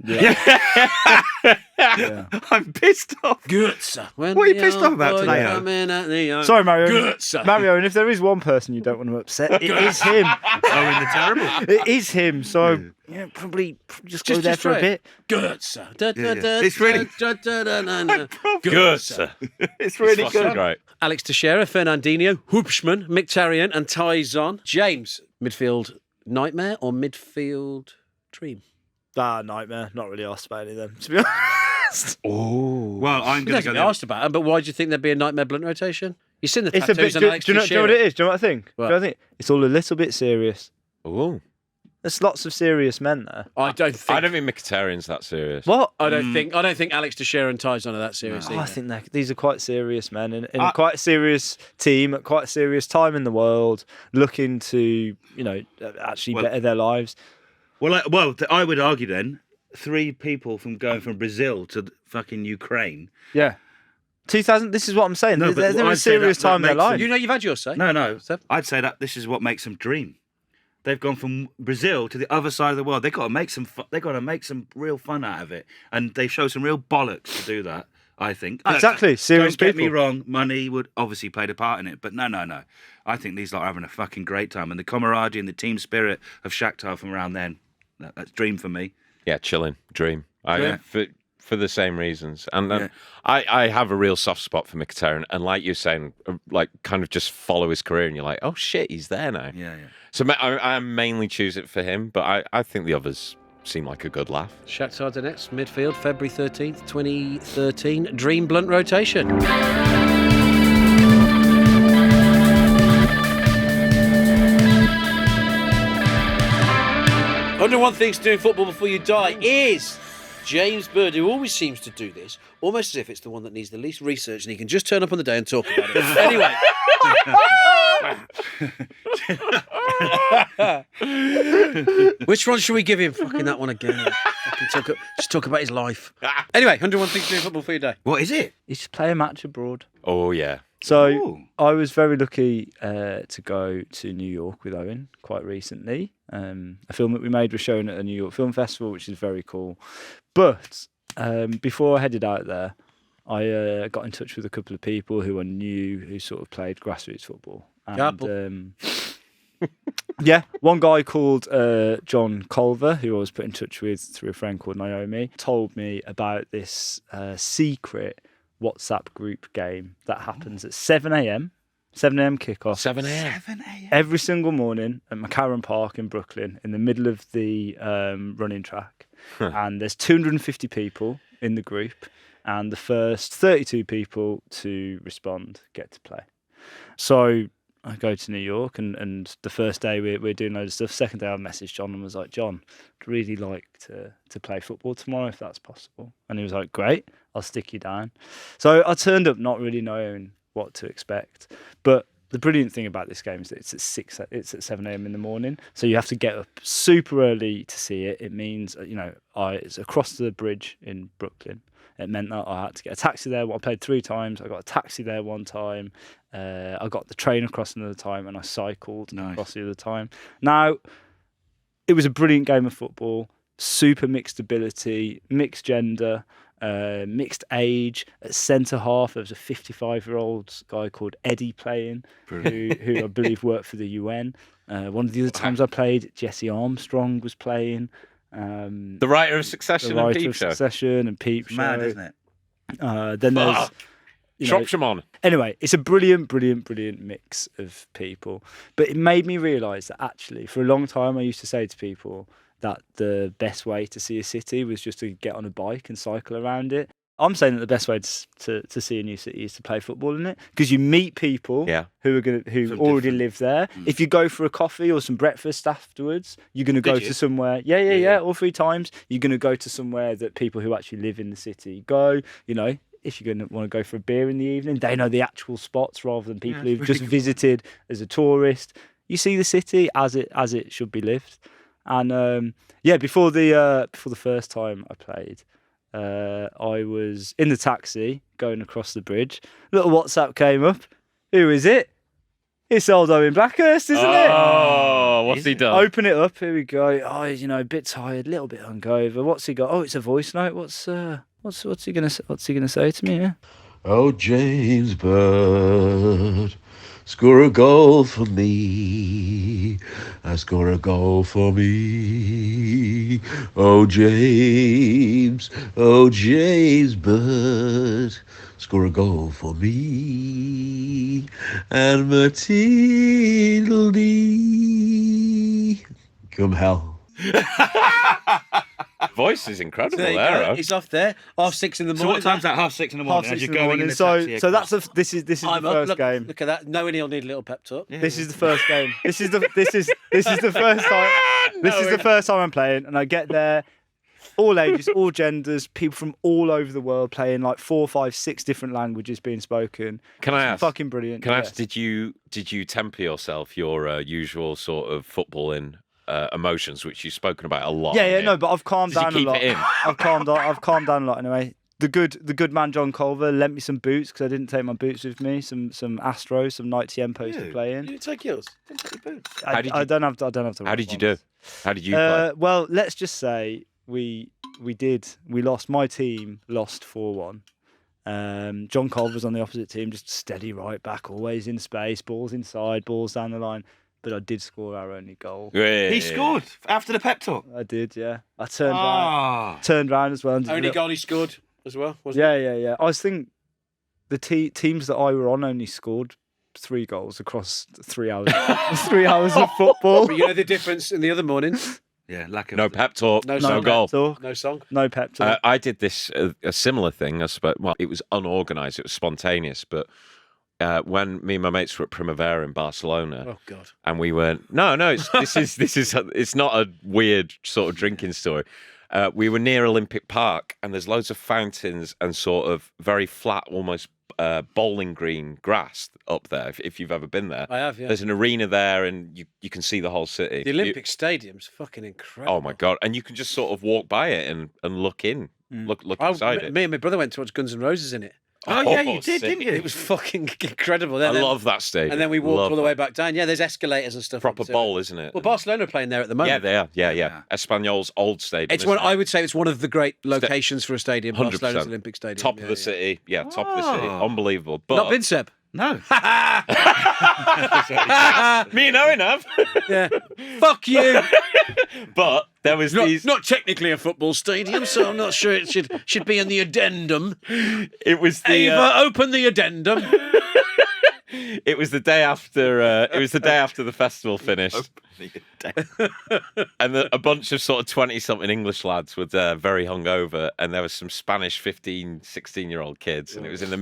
D: Yeah.
C: I'm pissed off.
A: Götze.
C: What are you pissed off about today, Owen?
D: Sorry, Mario.
A: Götze.
D: Mario, and if there is one person you don't want to upset, it is him.
C: Owen the Terrible.
D: It is him. So probably just go there for a bit.
A: Götze.
C: It's really
B: Götze.
C: It's really
B: Fucking
C: good.
B: great.
A: Alex Teixeira, Fernandinho, Hübschmann, Mkhitaryan and Taison. James, midfield nightmare or midfield dream?
D: Nightmare. Not really asked about any of them, to be honest.
B: Oh.
C: Well, I'm
A: You
C: going to
A: don't
C: go
A: be asked about them, but why do you think there'd be a nightmare blunt rotation? You've seen the
D: It's a
A: tattoos
D: bit.
A: on Alex
D: Do you know
A: Teixeira.
D: what it is? Do you know what I think?
A: What?
D: Do you know what I think? It's all a little bit serious.
B: Oh.
D: There's lots of serious men there.
A: I don't think
B: Mkhitaryan's that serious.
D: What?
A: I don't think Alex Teixeira and Taison are that serious
D: Oh,
A: either.
D: I think these are quite serious men in quite a serious team at quite a serious time in the world, looking to actually better their lives.
C: Well, I would argue then 3 people from going from Brazil to fucking Ukraine.
D: Yeah. 2000. This is what I'm saying.
C: No,
D: they're
C: but
D: in a
C: I'd say
D: serious
C: that
D: time in their
C: makes them-
D: life.
A: You know you've had your say.
C: No.
A: Seb?
C: I'd say that this is what makes them dream. They've gone from Brazil to the other side of the world. They've got to make some. They've got to make some real fun out of it, and they show some real bollocks to do that. I think
D: Exactly, serious
C: Don't get me
D: people.
C: wrong. Money would obviously play a part in it, but no. I think these lot are having a fucking great time, and the camaraderie and the team spirit of Shakhtar from around then. That's dream for me.
B: Yeah, chilling, dream. For the same reasons. And
C: Yeah.
B: I have a real soft spot for Mkhitaryan. And like you're saying, like kind of just follow his career and you're like, oh shit, he's there now.
C: Yeah.
B: So I mainly choose it for him, but I think the others seem like a good laugh.
A: Shakhtar Donetsk, midfield, February 13th, 2013. Dream blunt rotation. 101 things to do in football before you die is James Bird, who always seems to do this, almost as if it's the one that needs the least research and he can just turn up on the day and talk about it. Anyway. Which one should we give him? Fucking that one again. Just talk about his life. Anyway, 101 things to do in football for your day.
C: What is it?
D: You should play a match abroad.
B: Oh, yeah.
D: So
C: Ooh.
D: I was very lucky to go to New York with Owen quite recently. A film that we made was shown at a New York Film Festival, which is very cool. But before I headed out there, I got in touch with a couple of people who I knew who sort of played grassroots football. And, yeah, one guy called John Culver, who I was put in touch with through a friend called Naomi, told me about this secret WhatsApp group game that happens at 7 a.m. 7 a.m. kickoff.
B: 7 a.m.
C: 7 a.m.
D: Every single morning at McCarran Park in Brooklyn, in the middle of the running track. And there's 250 people in the group, and the first 32 people to respond get to play. So I go to New York, and the first day we're doing loads of stuff. Second day I messaged John and was like, John, I'd really like to play football tomorrow if that's possible. And he was like, great, I'll stick you down. So I turned up not really knowing what to expect. But the brilliant thing about this game is that it's at 7 a.m. in the morning. So you have to get up super early to see it. It means, it's across the bridge in Brooklyn. It meant that I had to get a taxi there. I played 3 times. I got a taxi there one time. I got the train across another time, and I cycled across the other time. Now, it was a brilliant game of football. Super mixed ability, mixed gender, mixed age. At centre half, there was a 55-year-old guy called Eddie playing, who I believe worked for the UN. One of the other times I played, Jesse Armstrong was playing.
B: The writer of Succession and Peep Show.
D: Succession and Peep Show.
C: Mad, isn't it?
D: Then there's
B: Shropshire.
D: Anyway, it's a brilliant mix of people. But it made me realise that actually, for a long time, I used to say to people that the best way to see a city was just to get on a bike and cycle around it. I'm saying that the best way to see a new city is to play football in it, because you meet people who already live there. If you go for a coffee or some breakfast afterwards, you're going to go to somewhere. Yeah, all 3 times. You're going to go to somewhere that people who actually live in the city go. You know, if you're going to want to go for a beer in the evening, they know the actual spots rather than people who've just visited as a tourist. You see the city as it should be lived. And before the first time I played, I was in the taxi going across the bridge. Little WhatsApp came up. Who is it? It's old Owen Blackhurst, isn't it?
B: Oh, what's he done?
D: Open it up. Here we go. Oh, a bit tired, a little bit hungover. What's he got? Oh, it's a voice note. What's he gonna say to me? Yeah?
F: Oh, James Bird, score a goal for me. Score a goal for me. Oh, James Bird, score a goal for me. And Matilde, come hell.
B: Voice is incredible.
A: There you go. He's off there. 6:30 in the morning.
C: So what time's that? 6:30 in the morning.
D: 6:30 in the morning. So this is the first game.
A: Look at that. Knowing he'll need a little pep talk.
D: Yeah. This is the first game. This is the first time. This is the first time I'm playing, and I get there. All ages, all genders, people from all over the world playing like 4, 5, 6 different languages being spoken.
B: Can I ask?
D: Fucking brilliant.
B: Can I ask? Did you temper yourself your usual sort of footballing emotions, which you've spoken about a lot?
D: No, but I've calmed down a lot.
B: It in?
D: I've calmed down a lot anyway. The good man John Culver lent me some boots because I didn't take my boots with me. Some Astros, some Night Tiempos to play in.
A: You didn't take yours. Didn't take your boots.
D: I don't have to.
B: How did you do? How did you play?
D: Well, let's just say we lost. My team lost 4-1. John Culver's on the opposite team, just steady right back, always in space, balls inside, balls down the line. But I did score our only goal.
C: He scored after the pep talk.
D: I did, yeah. I turned round as well.
A: Only goal he scored as well, wasn't
D: it? Yeah. I think the teams that I were on only scored 3 goals across 3 hours. 3 hours of football.
A: But you know the difference in the other mornings?
C: Yeah, lack of
B: no pep talk, no goal,
A: no song,
D: no pep talk.
B: I did this a similar thing. I suppose. Well, it was unorganised, it was spontaneous, but when me and my mates were at Primavera in Barcelona,
A: oh god,
B: and we went, no, it's not a weird sort of drinking story. We were near Olympic Park, and there's loads of fountains and sort of very flat, almost bowling green grass up there. If you've ever been there,
A: I have. Yeah,
B: there's an arena there, and you can see the whole city.
A: The Olympic Stadium's fucking incredible.
B: Oh my god! And you can just sort of walk by it and look in, look inside it.
A: Me and my brother went to watch Guns N' Roses in it.
C: Oh yeah, you did, didn't you?
A: It was fucking incredible.
B: I love that stadium.
A: And then we walked all the way back down. Yeah, there's escalators and stuff.
B: Proper bowl, isn't it?
A: Well, Barcelona are playing there at the moment.
B: Yeah, they are. Yeah. Espanyol's old stadium.
A: It's one. I would say it's one of the great locations for a stadium. 100%. Barcelona's Olympic Stadium.
B: Top of the city. Yeah, top of the city. Unbelievable. But
A: not been, Seb?
C: No.
B: Me and Owen have.
A: Yeah. Fuck you.
B: But there was
A: not technically a football stadium, so I'm not sure it should be in the addendum.
B: It was the
A: Ava, open the addendum.
B: It was the day after. It was the day after the festival finished, and a bunch of sort of 20-something English lads were there, very hungover, and there was some Spanish 15, 16-year-old kids, and it was in the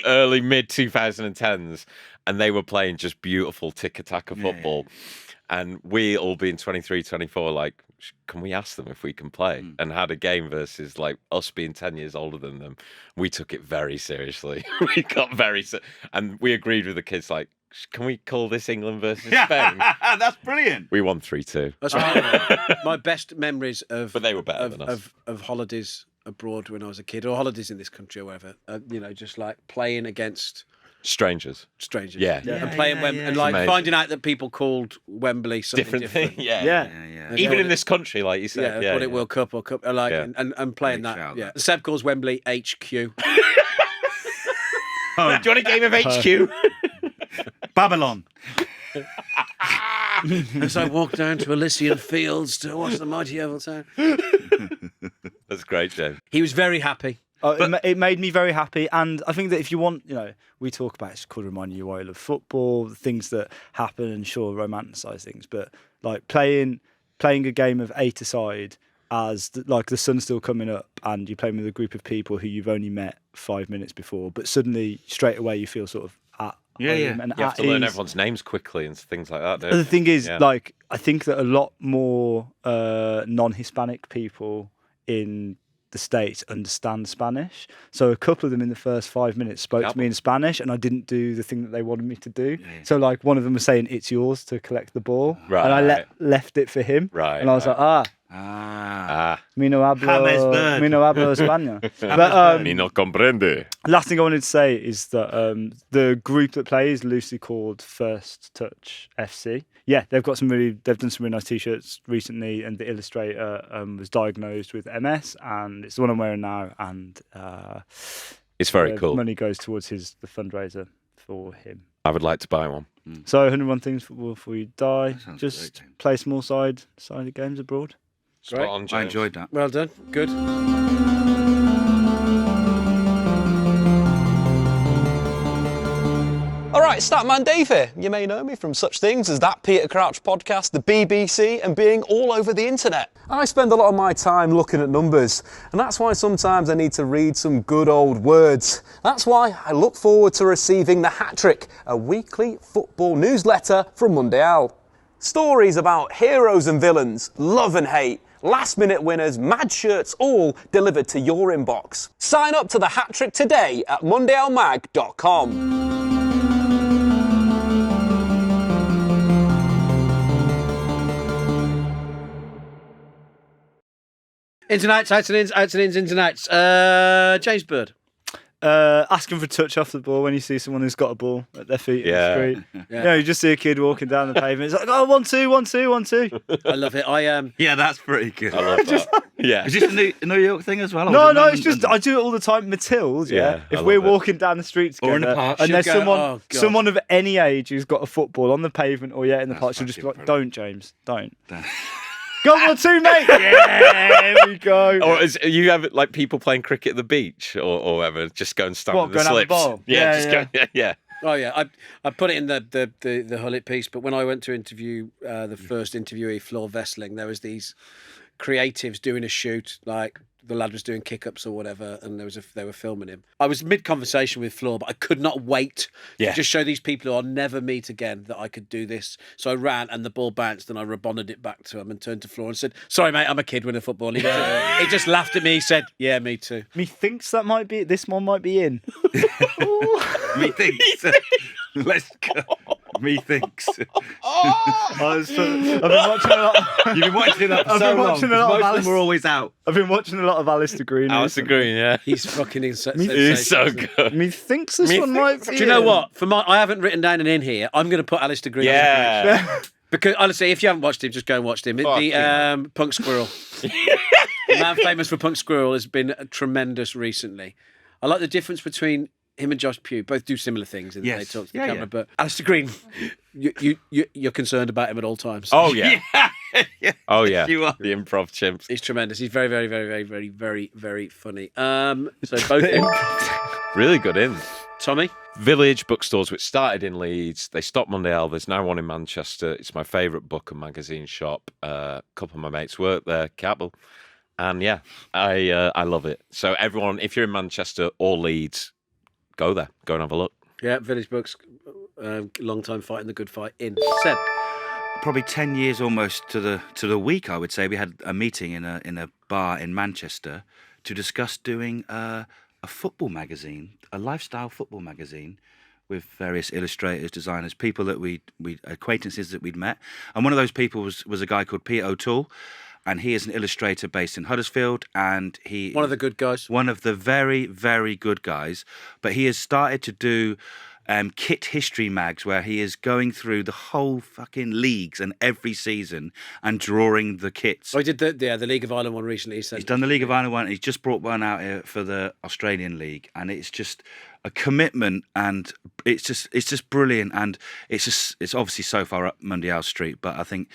B: early mid 2010s, and they were playing just beautiful tiki-taka football, and we all being 23, 24, like, can we ask them if we can play? And had a game versus like us being 10 years older than them. We took it very seriously. We got and we agreed with the kids, like, can we call this England versus Spain?
C: That's brilliant.
B: We won 3-2.
A: That's right. My best memories of,
B: but they were better than us.
A: Of holidays abroad when I was a kid, or holidays in this country or whatever. Just like playing against
B: strangers.
A: Yeah. And playing Wembley, and like finding out that people called Wembley something different.
C: Yeah.
B: Even in this country, like you said.
A: Called it World Cup or Cup, like, and playing that. Yeah. Seb calls Wembley HQ.
B: Do you want a game of HQ?
C: Babylon.
A: As I walk down to Elysian Fields to watch the mighty Oval Town.
B: That's great, James.
A: He was very happy.
D: It made me very happy, and I think that if you want, we talk about it's called reminding you why you love football, the things that happen, and sure, romanticise things, but like playing playing a game of 8-a-side as like the sun's still coming up and you're playing with a group of people who you've only met 5 minutes before, but suddenly straight away you feel sort of at home and
B: you have to learn everyone's names quickly and things like that.
D: The thing is, like, I think that a lot more non-Hispanic people in the States understand Spanish. So a couple of them in the first 5 minutes spoke to me in Spanish, and I didn't do the thing that they wanted me to do. So like one of them was saying, "It's yours to collect the ball," and I left it for him. And I was like, mi no hablo España. But
B: mi no comprende.
D: Last thing I wanted to say is that the group that plays loosely called First Touch FC. Yeah, they've done some really nice t-shirts recently, and the illustrator was diagnosed with MS, and it's the one I'm wearing now, and
B: it's very cool.
D: Money goes towards the fundraiser for him.
B: I would like to buy one.
D: So 101 things before you die. Just
C: great,
D: play small sided games abroad.
B: Spot on, James.
C: I enjoyed that.
A: Well done. Good.
G: All right, Statman Dave here. You may know me from such things as That Peter Crouch podcast, the BBC, and being all over the internet. I spend a lot of my time looking at numbers, and that's why sometimes I need to read some good old words. That's why I look forward to receiving the Hat Trick, a weekly football newsletter from Mundial. Stories about heroes and villains, love and hate, last-minute winners, mad shirts, all delivered to your inbox. Sign up to the Hat Trick today at mundialmag.com.
A: Ins and outs, outs and ins, ins and outs. James Bird.
D: Asking for a touch off the ball when you see someone who's got a ball at their feet in the street. Yeah, you just see a kid walking down the pavement. It's like, oh, 1-2, 1-2, 1-2.
A: I love it.
C: Yeah, that's pretty good.
B: I love that. Yeah.
C: Is this a New York thing as well?
D: No, it's just I do it all the time. Matilda, if we're walking down the street together,
C: or in the park,
D: and there's someone of any age who's got a football on the pavement or in the park, she'll just be like, "Don't, James, don't." Go 1-2, mate. Yeah, there we go.
B: Or you have like people playing cricket at the beach or whatever, just go and stand with the
D: going
B: slips.
D: Out the ball?
B: Yeah.
A: Oh yeah, I put it in the Hullet piece. But when I went to interview the first interviewee, Floor Vestling, there was these creatives doing a shoot, like the lad was doing kick-ups or whatever, and they were filming him. I was mid-conversation with Floor, but I could not wait to just show these people who I'll never meet again that I could do this. So I ran, and the ball bounced, and I rebonded it back to him and turned to Floor and said, "Sorry, mate, I'm a kid with a football." He just laughed at me. He said, "Yeah, me too."
D: Methinks this one might be in.
C: Methinks. Let's go. Methinks.
D: I've been watching a lot.
C: You've been watching that for so long. Most of them were always out.
D: I've been watching a lot of Alistair Green.
B: Alistair Green, yeah.
A: He's fucking insane.
B: He's so good.
D: Methinks this one might be.
A: Do you know what? I haven't written down an in here. I'm going to put Alistair Green.
B: Yeah.
A: Because honestly, if you haven't watched him, just go and watch him. The Punk Squirrel. The man famous for Punk Squirrel has been tremendous recently. I like the difference between him and Josh Pugh. Both do similar things in they talk to the camera. But Alistair Green, you're concerned about him at all times.
B: Oh yeah. Oh yeah.
C: You are.
B: The improv chimps.
A: He's tremendous. He's very, very, very, very, very, very, very funny. So both him.
B: Really good in.
A: Tommy?
B: Village bookstores, which started in Leeds. They stopped Mundial. There's now one in Manchester. It's my favourite book and magazine shop. A couple of my mates work there, Cabell. And I love it. So everyone, if you're in Manchester or Leeds, go there. Go and have a look.
A: Yeah, Village Books, long time fighting the good fight in. Seb?
C: Probably 10 years almost to the week, I would say. We had a meeting in a bar in Manchester to discuss doing a football magazine, a lifestyle football magazine, with various illustrators, designers, people that we acquaintances that we'd met. And one of those people was a guy called Peter O'Toole, and he is an illustrator based in Huddersfield, and
A: one of the good guys.
C: One of the very, very good guys. But he has started to do kit history mags, where he is going through the whole fucking leagues and every season and drawing the kits.
A: Oh, he did the League of Ireland one recently.
C: He's done the League of Ireland one. He's just brought one out here for the Australian League, and it's just a commitment, and it's just brilliant, and it's obviously so far up Mundial Street, but I think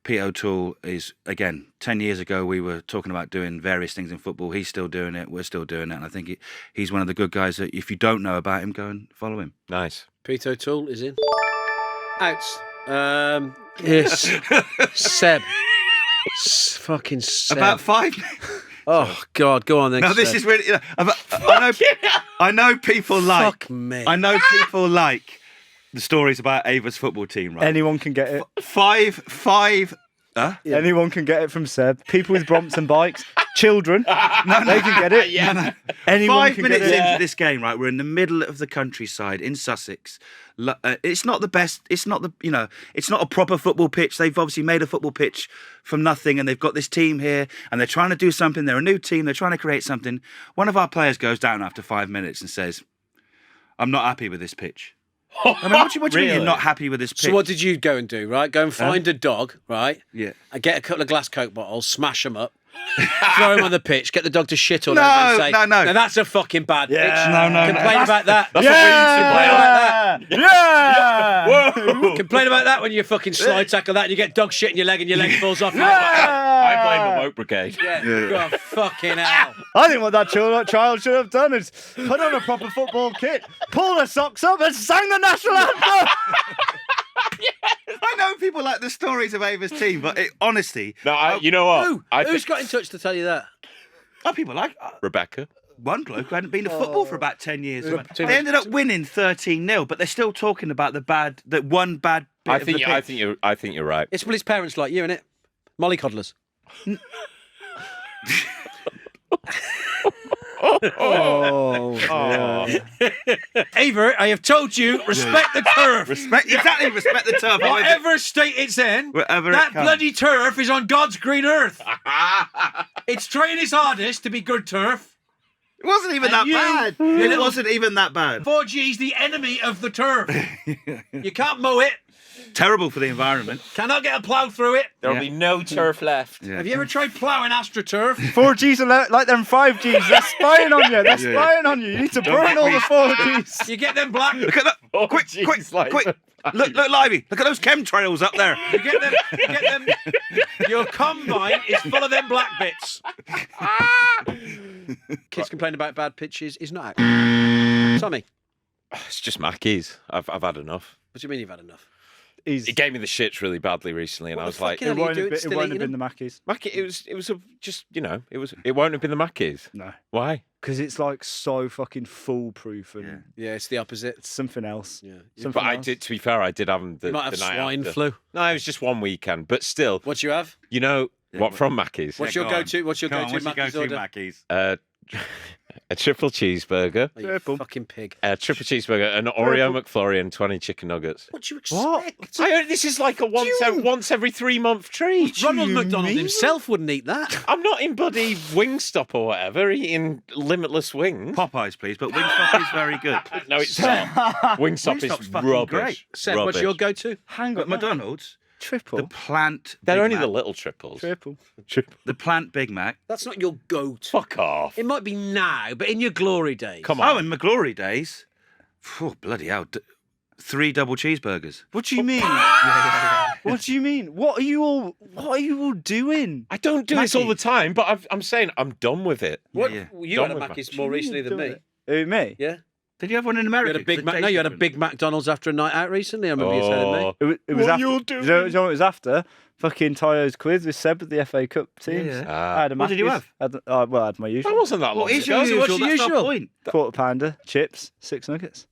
C: Pete O'Toole is, again, 10 years ago we were talking about doing various things in football. He's still doing it. We're still doing it. And I think he's one of the good guys that if you don't know about him, go and follow him.
B: Nice.
A: Pete O'Toole is in. Outs. Yes. Seb. Fucking Seb.
C: About 5.
A: Oh God, go on then.
C: No, this
A: Seb.
C: is really. I know people like.
A: Fuck me.
C: I know people like the stories about Ava's football team, right?
D: Anyone can get it.
C: Five.
D: Anyone can get it from Seb. People with Brompton bikes, children, they can get it.
C: No.
D: Anyone
C: 5
D: can
C: minutes
D: get it.
C: into this game, right? We're in the middle of the countryside in Sussex. It's not the best. It's not it's not a proper football pitch. They've obviously made a football pitch from nothing, and they've got this team here, and they're trying to do something. They're a new team. They're trying to create something. One of our players goes down after 5 minutes and says, "I'm not happy with this pitch." I mean, what do you mean you're not happy with this pitch?
A: So what did you go and do, right? Go and find a dog, right?
C: Yeah.
A: And get a couple of glass Coke bottles, smash them up, throw him on the pitch, get the dog to shit all
C: No,
A: over and say,
C: no.
A: Now that's a fucking bad pitch.
C: No.
A: Complain about that.
D: Yeah!
A: Complain about that when you fucking slide tackle that and you get dog shit in your leg and your leg falls off.
B: I blame the woke brigade.
A: God, fucking hell.
D: I think what that child should have done is put on a proper football kit, pull her socks up, and sang the national anthem.
C: I know people like the stories of Ava's team, but honestly,
B: No, you know what?
A: Who's got in touch to tell you that?
C: people like
B: Rebecca?
C: one bloke who hadn't been to football for about 10 years.
A: Too
C: They ended up winning 13-0, but they're still talking about that one bad bit
B: I
C: of the
B: think
C: pitch.
B: I think you're right.
A: It's his parents like you, innit? Mollycoddlers. Ava, I have told you, respect the turf.
C: Respect the turf.
A: Whatever state it's in,
C: Wherever
A: that
C: it comes.
A: bloody turf is on God's green earth. It's trying its hardest to be good turf.
C: It wasn't even that bad. It wasn't even that bad.
A: 4G's the enemy of the turf. You can't mow it.
C: Terrible for the environment.
A: Cannot get a plough through it.
B: There'll be no turf left.
C: Yeah.
A: Have you ever tried ploughing AstroTurf?
D: 4Gs are like them 5Gs. They're spying on you. They're spying on you. You need to burn all the 4Gs.
A: You get them black.
C: Look at that. Quick. Look, Livey. Look at those chemtrails up there.
A: You get them. Your combine is full of them black bits. Kids complain about bad pitches. He's not acting. Tommy,
B: It's just Mkhi's. I've had enough.
A: what do you mean you've had enough?
B: He gave me the shits really badly recently, and
A: What
B: I
A: the
B: was like,
A: fuck hell are you doing?
D: It
A: Still
D: won't have
A: eating
D: been the Mackies.
B: Mkhi, it won't have been the Mkhi's.
D: No.
B: Why?
D: Because it's like so fucking foolproof and
A: Yeah, it's the opposite.
D: it's something else.
A: Yeah.
D: Something
B: But I
D: else.
B: did. To be fair, I did have them the,
A: You might have
B: the night
A: swine
B: after.
A: flu.
B: No, it was just one weekend, but still,
A: What do you have?
B: you know what from Mkhi's?
A: What's your go-to? What's your go-to Mackey's order?
C: Mackey's?
B: A triple cheeseburger,
A: Oh, you
D: Triple.
A: fucking pig.
B: a triple cheeseburger, an Oreo McFlurry, 20 chicken nuggets.
A: What do you
D: What?
A: expect?
B: This is like a once every 3 month treat.
A: Ronald
D: you
A: McDonald
D: mean?
A: himself wouldn't eat that.
B: I'm not in bloody Wingstop or whatever eating limitless wings.
C: Popeyes, please, but Wingstop is very good.
B: No, it's not. Wingstop
C: Wingstop's
B: is
C: fucking
B: rubbish.
C: great.
A: Seb, what's your go-to?
D: Hang
C: But
D: on,
C: McDonald's,
D: triple.
C: the plant
B: They're
C: Big
B: only
C: Mac,
B: the little triples.
D: Triple.
C: the plant Big Mac.
A: That's not your go-to.
B: Fuck off.
A: It might be now, but in your glory days.
B: Come on.
C: Oh, in McGlory days. Oh, bloody hell. 3 double cheeseburgers.
D: What do you mean? What do you mean? What are you all doing?
B: I don't do this all the time, but I'm saying I'm done with it.
A: What?
C: Yeah.
A: You
B: Done
A: had a
B: with
A: Mackey's
B: Mac.
A: more recently than me.
D: Who, me?
A: Yeah.
C: Did you have one in
A: You
C: America?
A: had a big
C: The
A: Mac.
C: taste
A: No, you had a
C: different.
A: big McDonald's after a night out recently. I remember you telling me.
D: It was
B: What
D: after.
B: you
D: Do you know what it was after? Fucking Tayo's quiz with Seb with the FA Cup teams.
C: Yeah.
D: I had a
C: What did you
D: Mackey's. I had my
B: That
D: usual.
B: wasn't that long
C: What is
B: ago.
C: your usual?
A: what's your
C: That's not
A: usual?
C: point.
D: Quarter pounder, chips, 6 nuggets.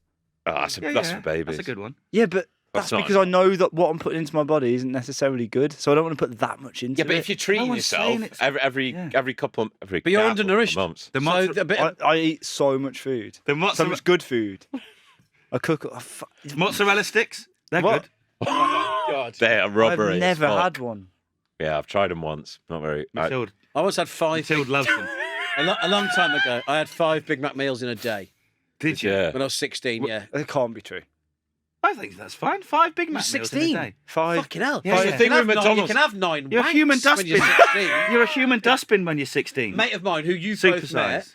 B: Oh, that's for babies.
C: That's a good one.
D: Yeah, but
B: That's
D: that's
B: not-
D: because I know that what I'm putting into my body isn't necessarily good, so I don't want to put that much into
B: Yeah, but
D: it.
B: if you're treating
C: No one's
B: yourself
C: saying it's-
B: every
C: Yeah.
B: couple every
A: But you're
B: couple of
A: undernourished.
B: months.
C: The
A: So
C: mozzarella,
A: a bit of,
D: I eat so much food,
C: the
D: so
C: mozzarella,
D: much good food. I cook.
C: mozzarella sticks. They're
D: What?
C: good.
A: God.
B: They are rubbery.
D: I've
B: as
D: never
B: fuck.
D: had one.
B: Yeah, I've tried them once. Not very.
C: Matilda,
A: I once had 5.
C: Matilda loves them.
A: A long time ago, I had 5 Big Mac meals in a day.
C: Did you?
B: Yeah.
A: When I was 16, yeah.
D: It can't be true.
C: I think that's fine. 5 Big Mac meals in a
A: 16.
C: day.
D: 5.
A: Fucking hell.
C: Yeah,
A: You
C: the
B: thing
A: can
B: with
A: have 9 You
B: McDonald's-
A: can have 9
C: You're a
A: wanks
C: human
A: when you're
C: dustbin.
A: 16.
C: You're a human dustbin when you're 16.
A: Mate of mine who you've
C: Super
A: both met,
C: size.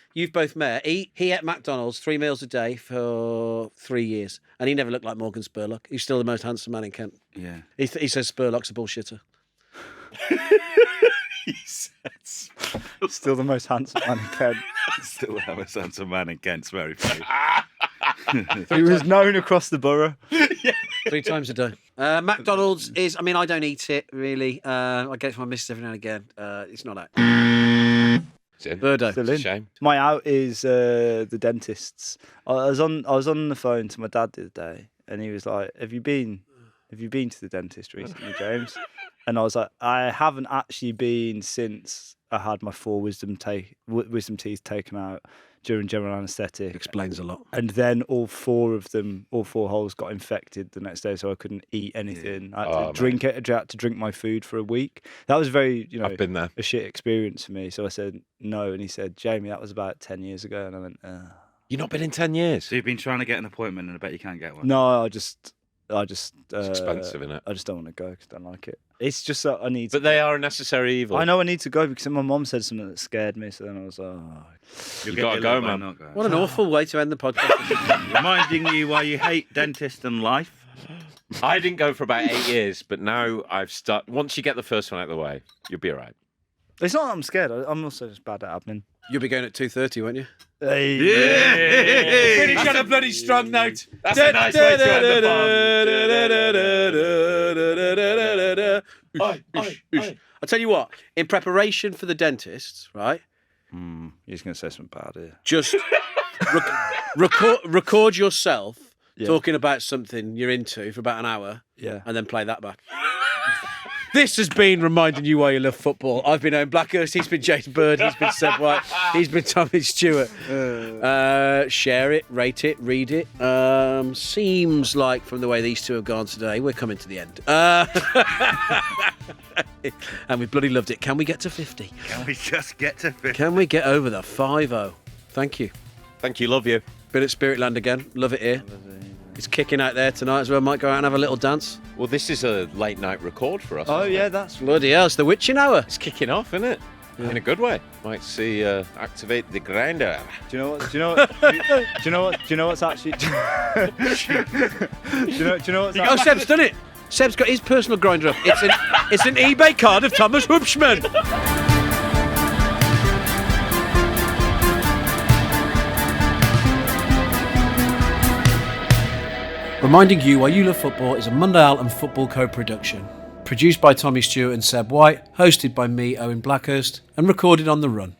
A: he ate McDonald's 3 meals a day for 3 years, and he never looked like Morgan Spurlock. He's still the most handsome man in Kent.
C: Yeah.
A: He says Spurlock's a bullshitter.
D: Still the most handsome man in Kent.
C: Still have a sense of man in Kent's very funny.
D: He was known across the borough.
A: 3 times a day. McDonald's is, I mean, I don't eat it really. I get it from my missus every now and again. It's not out. Birdo.
D: Still in.
B: Shame.
D: My out is the dentist's. I was on the phone to my dad the other day, and he was like, "Have you been to the dentist recently, James?" And I was like, "I haven't actually been since I had my 4 wisdom teeth taken out during general anaesthetic."
A: Explains a lot.
D: And then all 4 holes got infected the next day, so I couldn't eat anything. I had to drink my food for a week. That was very,
B: I've been there.
D: a shit experience for me. So I said no, and he said, "Jamie, that was about 10 years ago." And I went,
B: You've not been in 10 years.
C: So you've been trying to get an appointment, and I bet you can't get one.
D: No, I just.
B: It's expensive, isn't it?
D: I just don't want to go because I don't like it. It's just that I need.
B: But they are a necessary evil.
D: I know I need to go because my mom said something that scared me. So then I was like,
B: You got to go, man.
A: What an awful way to end the podcast.
C: Reminding you why you hate dentists and life.
B: I didn't go for about 8 years, but now I've started. Once you get the first one out of the way, you'll be all right.
D: It's not that I'm scared. I'm also just bad at admin.
A: You'll be going at 2:30, won't you?
B: Yeah.
A: Finish on a bloody strong note.
B: That's a nice way to end the pod.
A: I'll tell you what, in preparation for the dentists, right?
D: You're just going to say something bad here.
A: Just record yourself talking about something you're into for about an hour and then play that back. This has been reminding you why you love football. I've been Owen Blackhurst, he's been Jason Bird, he's been Seb White, he's been Tommy Stewart. Share it, rate it, read it. Seems like from the way these two have gone today, we're coming to the end. And we bloody loved it. Can we get to 50?
C: Can we just get to 50?
A: Can we get over the 5-0? Thank you.
B: Thank you, love you.
A: Been at Spiritland again. Love it here. It's kicking out there tonight as well. Might go out and have a little dance.
B: Well, this is a late night record for us.
D: Oh,
B: isn't
D: yeah,
B: it?
D: that's
A: Bloody hell, it's the witching hour.
B: It's kicking off, isn't it? In a good way. Might see activate the grinder.
D: Do you know what? Do you know what's actually? Do you know what's?
A: Oh, Seb's done it. Seb's got his personal grinder up. It's an eBay card of Tomáš Hübschmann. Reminding You Why You Love Football is a Mundial and Football co-production. Produced by Tommy Stewart and Seb White, hosted by me, Owen Blackhurst, and recorded on the run.